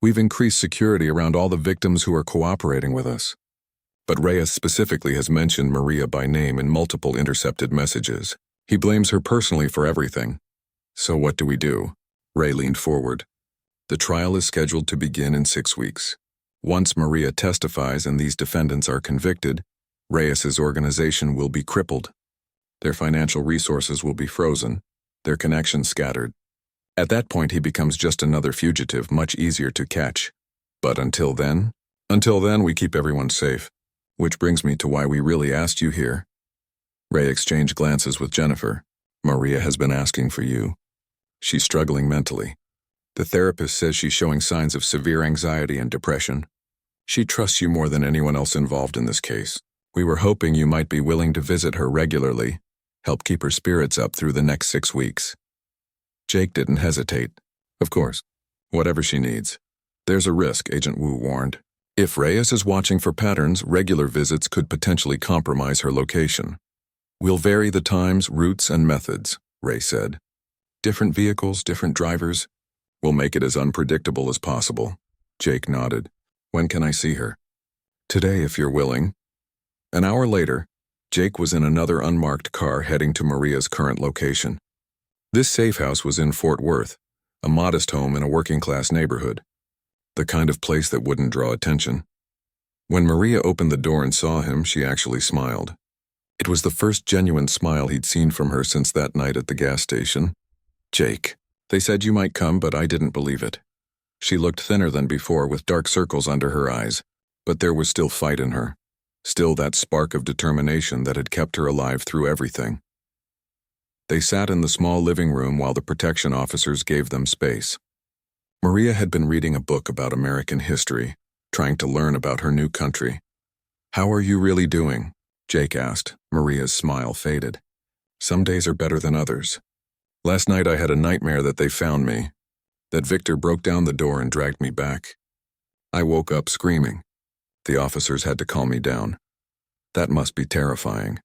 "We've increased security around all the victims who are cooperating with us. But Reyes specifically has mentioned Maria by name in multiple intercepted messages. He blames her personally for everything." "So what do we do?" Ray leaned forward. "The trial is scheduled to begin in 6 weeks. Once Maria testifies and these defendants are convicted, Reyes's organization will be crippled. Their financial resources will be frozen, their connections scattered. At that point, he becomes just another fugitive, much easier to catch. But until then, we keep everyone safe. Which brings me to why we really asked you here." Ray exchanged glances with Jennifer. "Maria has been asking for you. She's struggling mentally. The therapist says she's showing signs of severe anxiety and depression. She trusts you more than anyone else involved in this case. We were hoping you might be willing to visit her regularly, help keep her spirits up through the next 6 weeks." Jake didn't hesitate. "Of course. Whatever she needs." "There's a risk," Agent Wu warned. If Reyes is watching for patterns, regular visits could potentially compromise her location. We'll vary the times, routes, and methods, Ray said. Different vehicles, different drivers. We'll make it as unpredictable as possible. Jake nodded. When can I see her? Today, if you're willing. An hour later, Jake was in another unmarked car heading to Maria's current location. This safe house was in Fort Worth, a modest home in a working-class neighborhood. The kind of place that wouldn't draw attention. When Maria opened the door and saw him, she actually smiled. It was the first genuine smile he'd seen from her since that night at the gas station. Jake, they said you might come, but I didn't believe it. She looked thinner than before, with dark circles under her eyes, but there was still fight in her. Still that spark of determination that had kept her alive through everything. They sat in the small living room while the protection officers gave them space. Maria had been reading a book about American history, trying to learn about her new country. How are you really doing? Jake asked. Maria's smile faded. Some days are better than others. Last night I had a nightmare that they found me, that Victor broke down the door and dragged me back. I woke up screaming. The officers had to calm me down. That must be terrifying.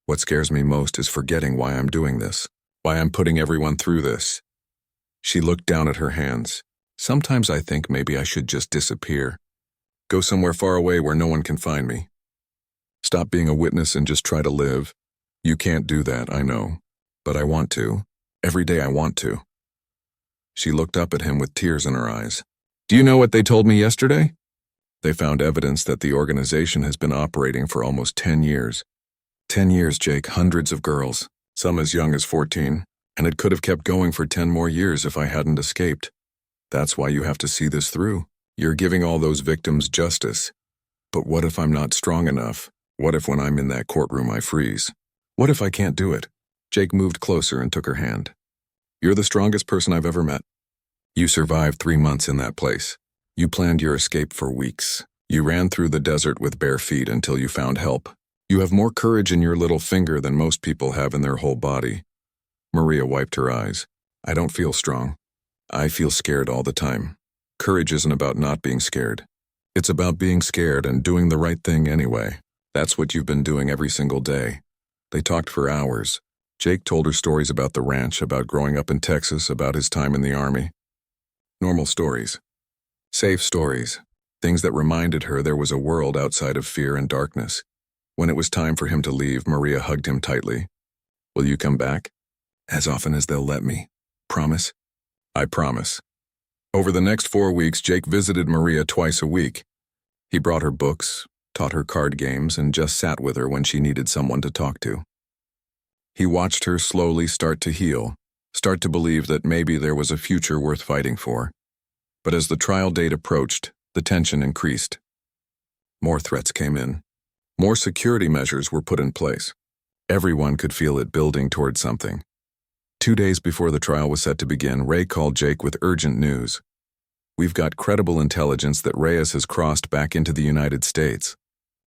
What scares me most is forgetting why I'm doing this, why I'm putting everyone through this. She looked down at her hands. Sometimes I think maybe I should just disappear. Go somewhere far away where no one can find me. Stop being a witness and just try to live. You can't do that, I know. But I want to. Every day I want to. She looked up at him with tears in her eyes. Do you know what they told me yesterday? They found evidence that the organization has been operating for almost 10 years. 10 years, Jake, hundreds of girls, some as young as 14. And it could have kept going for 10 more years if I hadn't escaped. That's why you have to see this through. You're giving all those victims justice. But what if I'm not strong enough? What if when I'm in that courtroom I freeze? What if I can't do it? Jake moved closer and took her hand. You're the strongest person I've ever met. You survived 3 months in that place. You planned your escape for weeks. You ran through the desert with bare feet until you found help. You have more courage in your little finger than most people have in their whole body. Maria wiped her eyes. I don't feel strong. I feel scared all the time. Courage isn't about not being scared. It's about being scared and doing the right thing anyway. That's what you've been doing every single day. They talked for hours. Jake told her stories about the ranch, about growing up in Texas, about his time in the army. Normal stories. Safe stories. Things that reminded her there was a world outside of fear and darkness. When it was time for him to leave, Maria hugged him tightly. Will you come back? As often as they'll let me. Promise? I promise. Over the next 4 weeks, Jake visited Maria twice a week. He brought her books, taught her card games, and just sat with her when she needed someone to talk to. He watched her slowly start to heal, start to believe that maybe there was a future worth fighting for. But as the trial date approached, the tension increased. More threats came in. More security measures were put in place. Everyone could feel it building toward something. 2 days before the trial was set to begin, Ray called Jake with urgent news. We've got credible intelligence that Reyes has crossed back into the United States.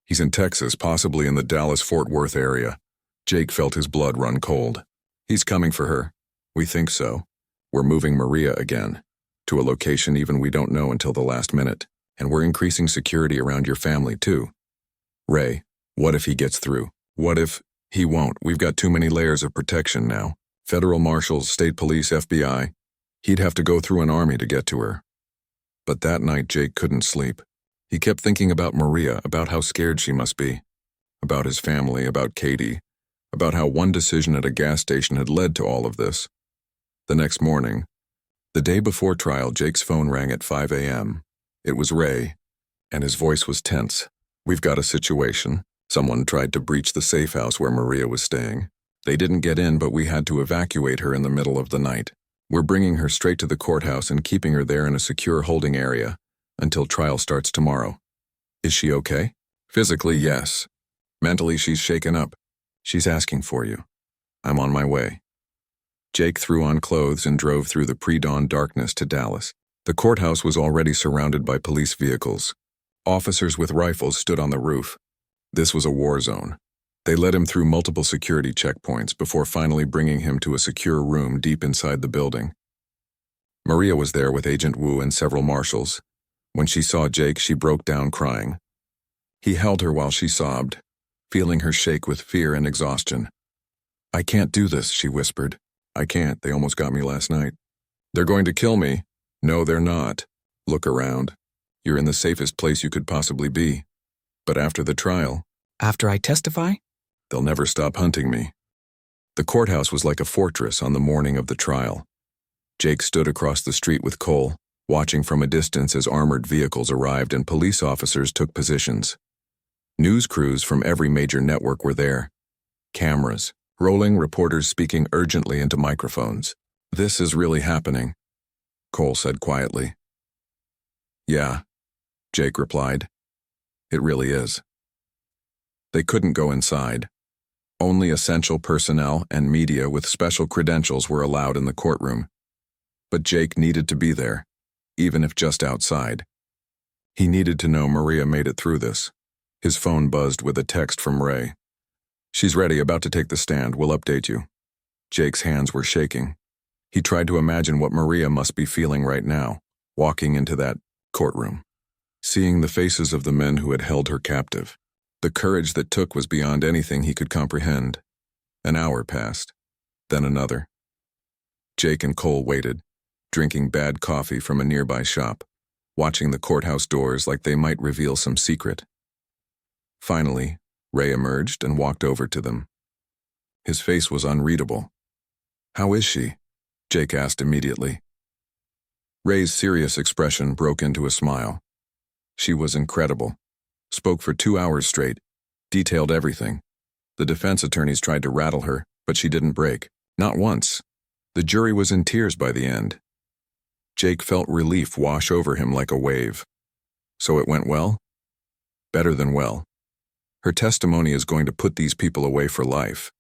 He's in Texas, possibly in the Dallas-Fort Worth area. Jake felt his blood run cold. He's coming for her. We think so. We're moving Maria again, to a location even we don't know until the last minute, and we're increasing security around your family too. Ray, what if he gets through? What if he won't? We've got too many layers of protection now. Federal marshals, state police, FBI. He'd have to go through an army to get to her. But that night, Jake couldn't sleep. He kept thinking about Maria, about how scared she must be, about his family, about Katie, about how one decision at a gas station had led to all of this. The next morning, the day before trial, Jake's phone rang at 5 a.m. It was Ray, and his voice was tense. We've got a situation. Someone tried to breach the safe house where Maria was staying. They didn't get in, but we had to evacuate her in the middle of the night. We're bringing her straight to the courthouse and keeping her there in a secure holding area until trial starts tomorrow. Is she okay? Physically, yes. Mentally, she's shaken up. She's asking for you. I'm on my way. Jake threw on clothes and drove through the pre-dawn darkness to Dallas. The courthouse was already surrounded by police vehicles. Officers with rifles stood on the roof. This was a war zone. They led him through multiple security checkpoints before finally bringing him to a secure room deep inside the building. Maria was there with Agent Wu and several marshals. When she saw Jake, she broke down crying. He held her while she sobbed, feeling her shake with fear and exhaustion. "I can't do this," she whispered. "I can't. They almost got me last night." "They're going to kill me." "No, they're not. Look around. You're in the safest place you could possibly be. But after the trial..." "After I testify?" "They'll never stop hunting me." The courthouse was like a fortress on the morning of the trial. Jake stood across the street with Cole, watching from a distance as armored vehicles arrived and police officers took positions. News crews from every major network were there. Cameras, rolling, reporters speaking urgently into microphones. "This is really happening," Cole said quietly. "Yeah," Jake replied. "It really is." They couldn't go inside. Only essential personnel and media with special credentials were allowed in the courtroom. But Jake needed to be there, even if just outside. He needed to know Maria made it through this. His phone buzzed with a text from Ray. "She's ready, about to take the stand. We'll update you." Jake's hands were shaking. He tried to imagine what Maria must be feeling right now, walking into that courtroom, seeing the faces of the men who had held her captive. The courage that took was beyond anything he could comprehend. An hour passed, then another. Jake and Cole waited, drinking bad coffee from a nearby shop, watching the courthouse doors like they might reveal some secret. Finally, Ray emerged and walked over to them. His face was unreadable. "How is she?" Jake asked immediately. Ray's serious expression broke into a smile. "She was incredible. Spoke for 2 hours straight, detailed everything. The defense attorneys tried to rattle her, but she didn't break. Not once. The jury was in tears by the end." Jake felt relief wash over him like a wave. "So it went well?" "Better than well. Her testimony is going to put these people away for life.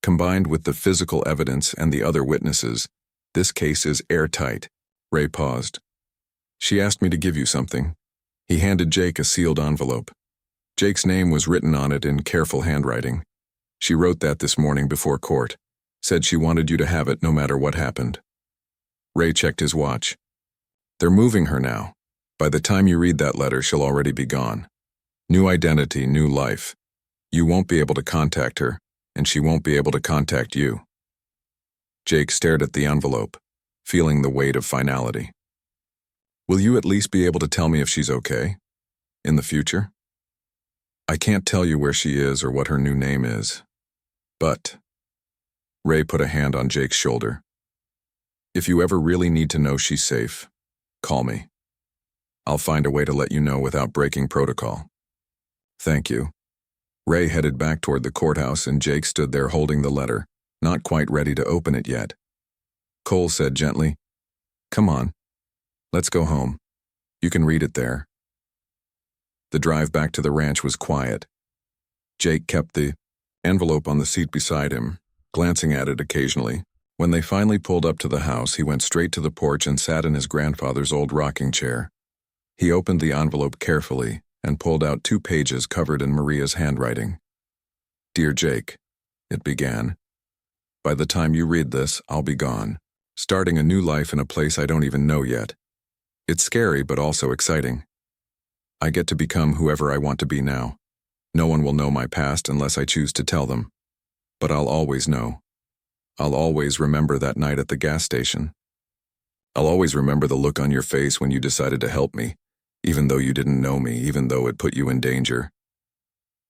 Combined with the physical evidence and the other witnesses, this case is airtight." Ray paused. "She asked me to give you something." He handed Jake a sealed envelope. Jake's name was written on it in careful handwriting. "She wrote that this morning before court. Said she wanted you to have it no matter what happened." Ray checked his watch. "They're moving her now. By the time you read that letter, she'll already be gone. New identity, new life. You won't be able to contact her, and she won't be able to contact you." Jake stared at the envelope, feeling the weight of finality. "Will you at least be able to tell me if she's okay? In the future? I can't tell you where she is or what her new name is. But..." Ray put a hand on Jake's shoulder. "If you ever really need to know she's safe, call me. I'll find a way to let you know without breaking protocol." "Thank you." Ray headed back toward the courthouse and Jake stood there holding the letter, not quite ready to open it yet. Cole said gently, "Come on. Let's go home. You can read it there." The drive back to the ranch was quiet. Jake kept the envelope on the seat beside him, glancing at it occasionally. When they finally pulled up to the house, he went straight to the porch and sat in his grandfather's old rocking chair. He opened the envelope carefully and pulled out 2 pages covered in Maria's handwriting. "Dear Jake," it began. "By the time you read this, I'll be gone, starting a new life in a place I don't even know yet. It's scary, but also exciting. I get to become whoever I want to be now. No one will know my past unless I choose to tell them. But I'll always know. I'll always remember that night at the gas station. I'll always remember the look on your face when you decided to help me, even though you didn't know me, even though it put you in danger.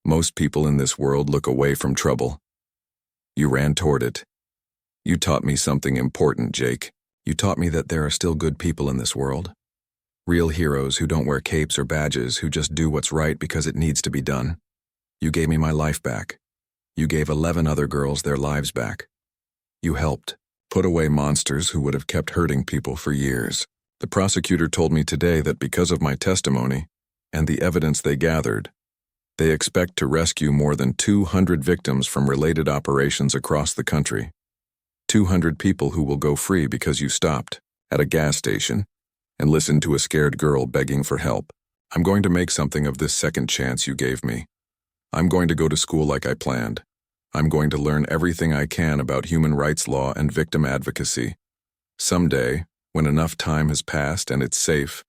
Most people in this world look away from trouble. You ran toward it. You taught me something important, Jake. You taught me that there are still good people in this world. Real heroes who don't wear capes or badges, who just do what's right because it needs to be done. You gave me my life back. You gave 11 other girls their lives back. You helped put away monsters who would have kept hurting people for years. The prosecutor told me today that because of my testimony and the evidence they gathered, they expect to rescue more than 200 victims from related operations across the country. 200 people who will go free because you stopped at a gas station and listened to a scared girl begging for help. I'm going to make something of this second chance you gave me. I'm going to go to school like I planned. I'm going to learn everything I can about human rights law and victim advocacy. Someday, when enough time has passed and it's safe,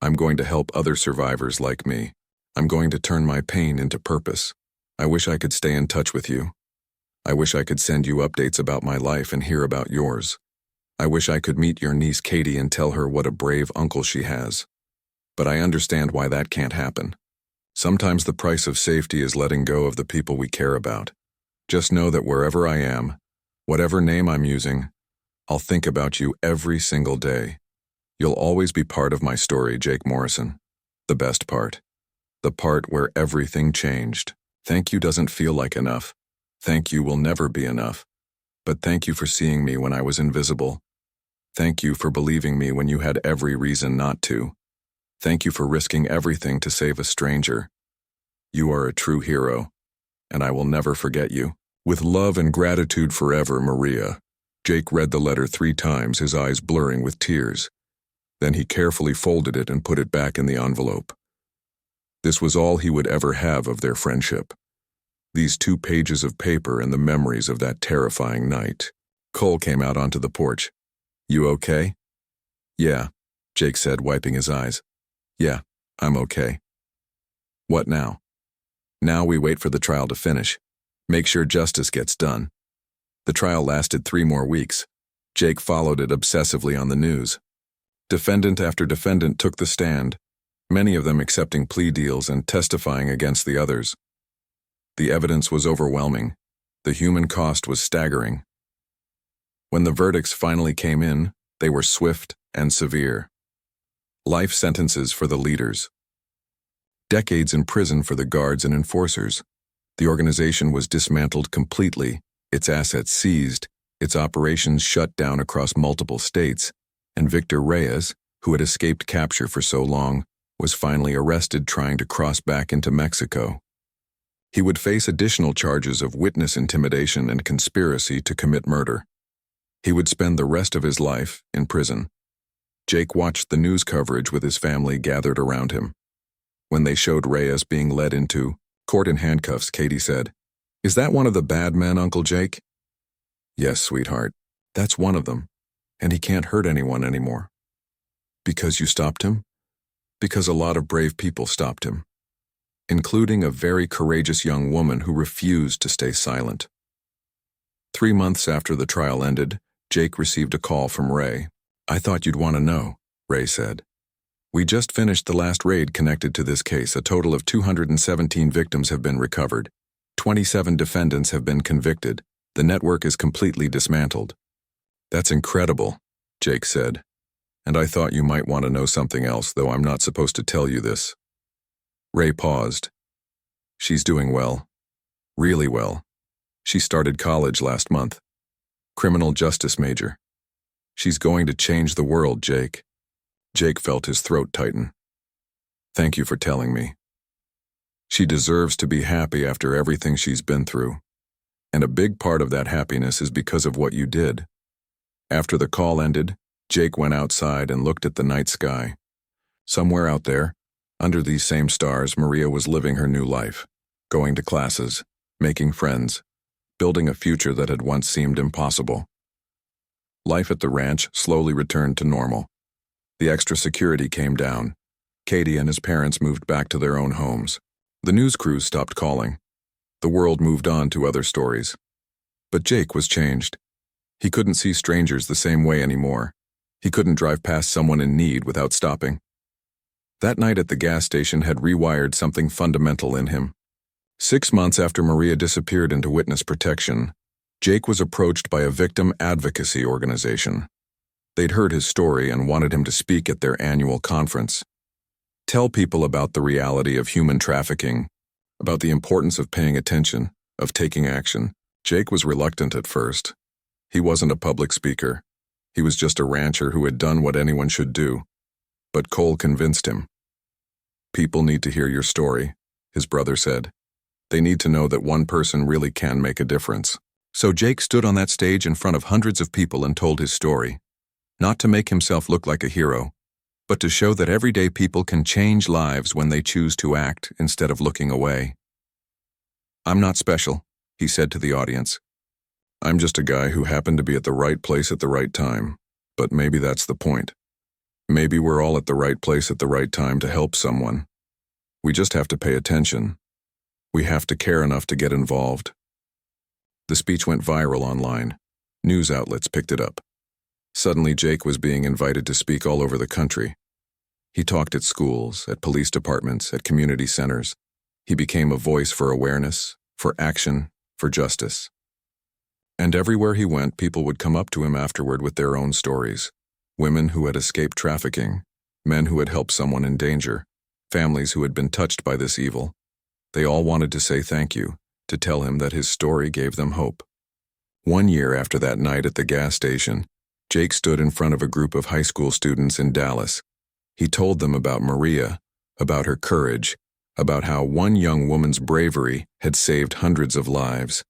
I'm going to help other survivors like me. I'm going to turn my pain into purpose. I wish I could stay in touch with you. I wish I could send you updates about my life and hear about yours. I wish I could meet your niece Katie and tell her what a brave uncle she has. But I understand why that can't happen. Sometimes the price of safety is letting go of the people we care about. Just know that wherever I am, whatever name I'm using, I'll think about you every single day. You'll always be part of my story, Jake Morrison. The best part. The part where everything changed. Thank you doesn't feel like enough. Thank you will never be enough. But thank you for seeing me when I was invisible. Thank you for believing me when you had every reason not to. Thank you for risking everything to save a stranger. You are a true hero, and I will never forget you. With love and gratitude forever, Maria. Jake read the letter 3 times, his eyes blurring with tears. Then he carefully folded it and put it back in the envelope. This was all he would ever have of their friendship. These 2 pages of paper and the memories of that terrifying night. Cole came out onto the porch. You okay? Yeah, Jake said, wiping his eyes. Yeah, I'm okay. What now? Now we wait for the trial to finish. Make sure justice gets done. The trial lasted 3 more weeks. Jake followed it obsessively on the news. Defendant after defendant took the stand, many of them accepting plea deals and testifying against the others. The evidence was overwhelming. The human cost was staggering. When the verdicts finally came in, they were swift and severe. Life sentences for the leaders. Decades in prison for the guards and enforcers. The organization was dismantled completely, its assets seized, its operations shut down across multiple states, and Victor Reyes, who had escaped capture for so long, was finally arrested trying to cross back into Mexico. He would face additional charges of witness intimidation and conspiracy to commit murder. He would spend the rest of his life in prison. Jake watched the news coverage with his family gathered around him. When they showed Reyes being led into court in handcuffs, Katie said, "Is that one of the bad men, Uncle Jake?" "Yes, sweetheart. That's one of them. And he can't hurt anyone anymore." "Because you stopped him?" "Because a lot of brave people stopped him, including a very courageous young woman who refused to stay silent." 3 months after the trial ended, Jake received a call from Ray. "I thought you'd want to know," Ray said. "We just finished the last raid connected to this case. A total of 217 victims have been recovered. 27 defendants have been convicted. The network is completely dismantled." "That's incredible," Jake said. "And I thought you might want to know something else, though I'm not supposed to tell you this." Ray paused. "She's doing well. Really well. She started college last month. Criminal justice major. She's going to change the world, Jake." Jake felt his throat tighten. "Thank you for telling me. She deserves to be happy after everything she's been through. And a big part of that happiness is because of what you did." After the call ended, Jake went outside and looked at the night sky. Somewhere out there, under these same stars, Maria was living her new life, going to classes, making friends, building a future that had once seemed impossible. Life at the ranch slowly returned to normal. The extra security came down. Katie and his parents moved back to their own homes. The news crews stopped calling. The world moved on to other stories. But Jake was changed. He couldn't see strangers the same way anymore. He couldn't drive past someone in need without stopping. That night at the gas station had rewired something fundamental in him. 6 months after Maria disappeared into witness protection, Jake was approached by a victim advocacy organization. They'd heard his story and wanted him to speak at their annual conference. Tell people about the reality of human trafficking, about the importance of paying attention, of taking action. Jake was reluctant at first. He wasn't a public speaker. He was just a rancher who had done what anyone should do. But Cole convinced him. "People need to hear your story," his brother said. "They need to know that one person really can make a difference." So Jake stood on that stage in front of hundreds of people and told his story. Not to make himself look like a hero, but to show that everyday people can change lives when they choose to act instead of looking away. "I'm not special," he said to the audience. "I'm just a guy who happened to be at the right place at the right time, but maybe that's the point. Maybe we're all at the right place at the right time to help someone. We just have to pay attention. We have to care enough to get involved. The speech went viral online. News outlets picked it up. Suddenly, Jake was being invited to speak all over the country. He talked at schools, at police departments, at community centers. He became a voice for awareness, for action, for justice. And everywhere he went, people would come up to him afterward with their own stories. Women who had escaped trafficking, men who had helped someone in danger, families who had been touched by this evil. They all wanted to say thank you, to tell him that his story gave them hope. 1 year after that night at the gas station, Jake stood in front of a group of high school students in Dallas. He told them about Maria, about her courage, about how one young woman's bravery had saved hundreds of lives.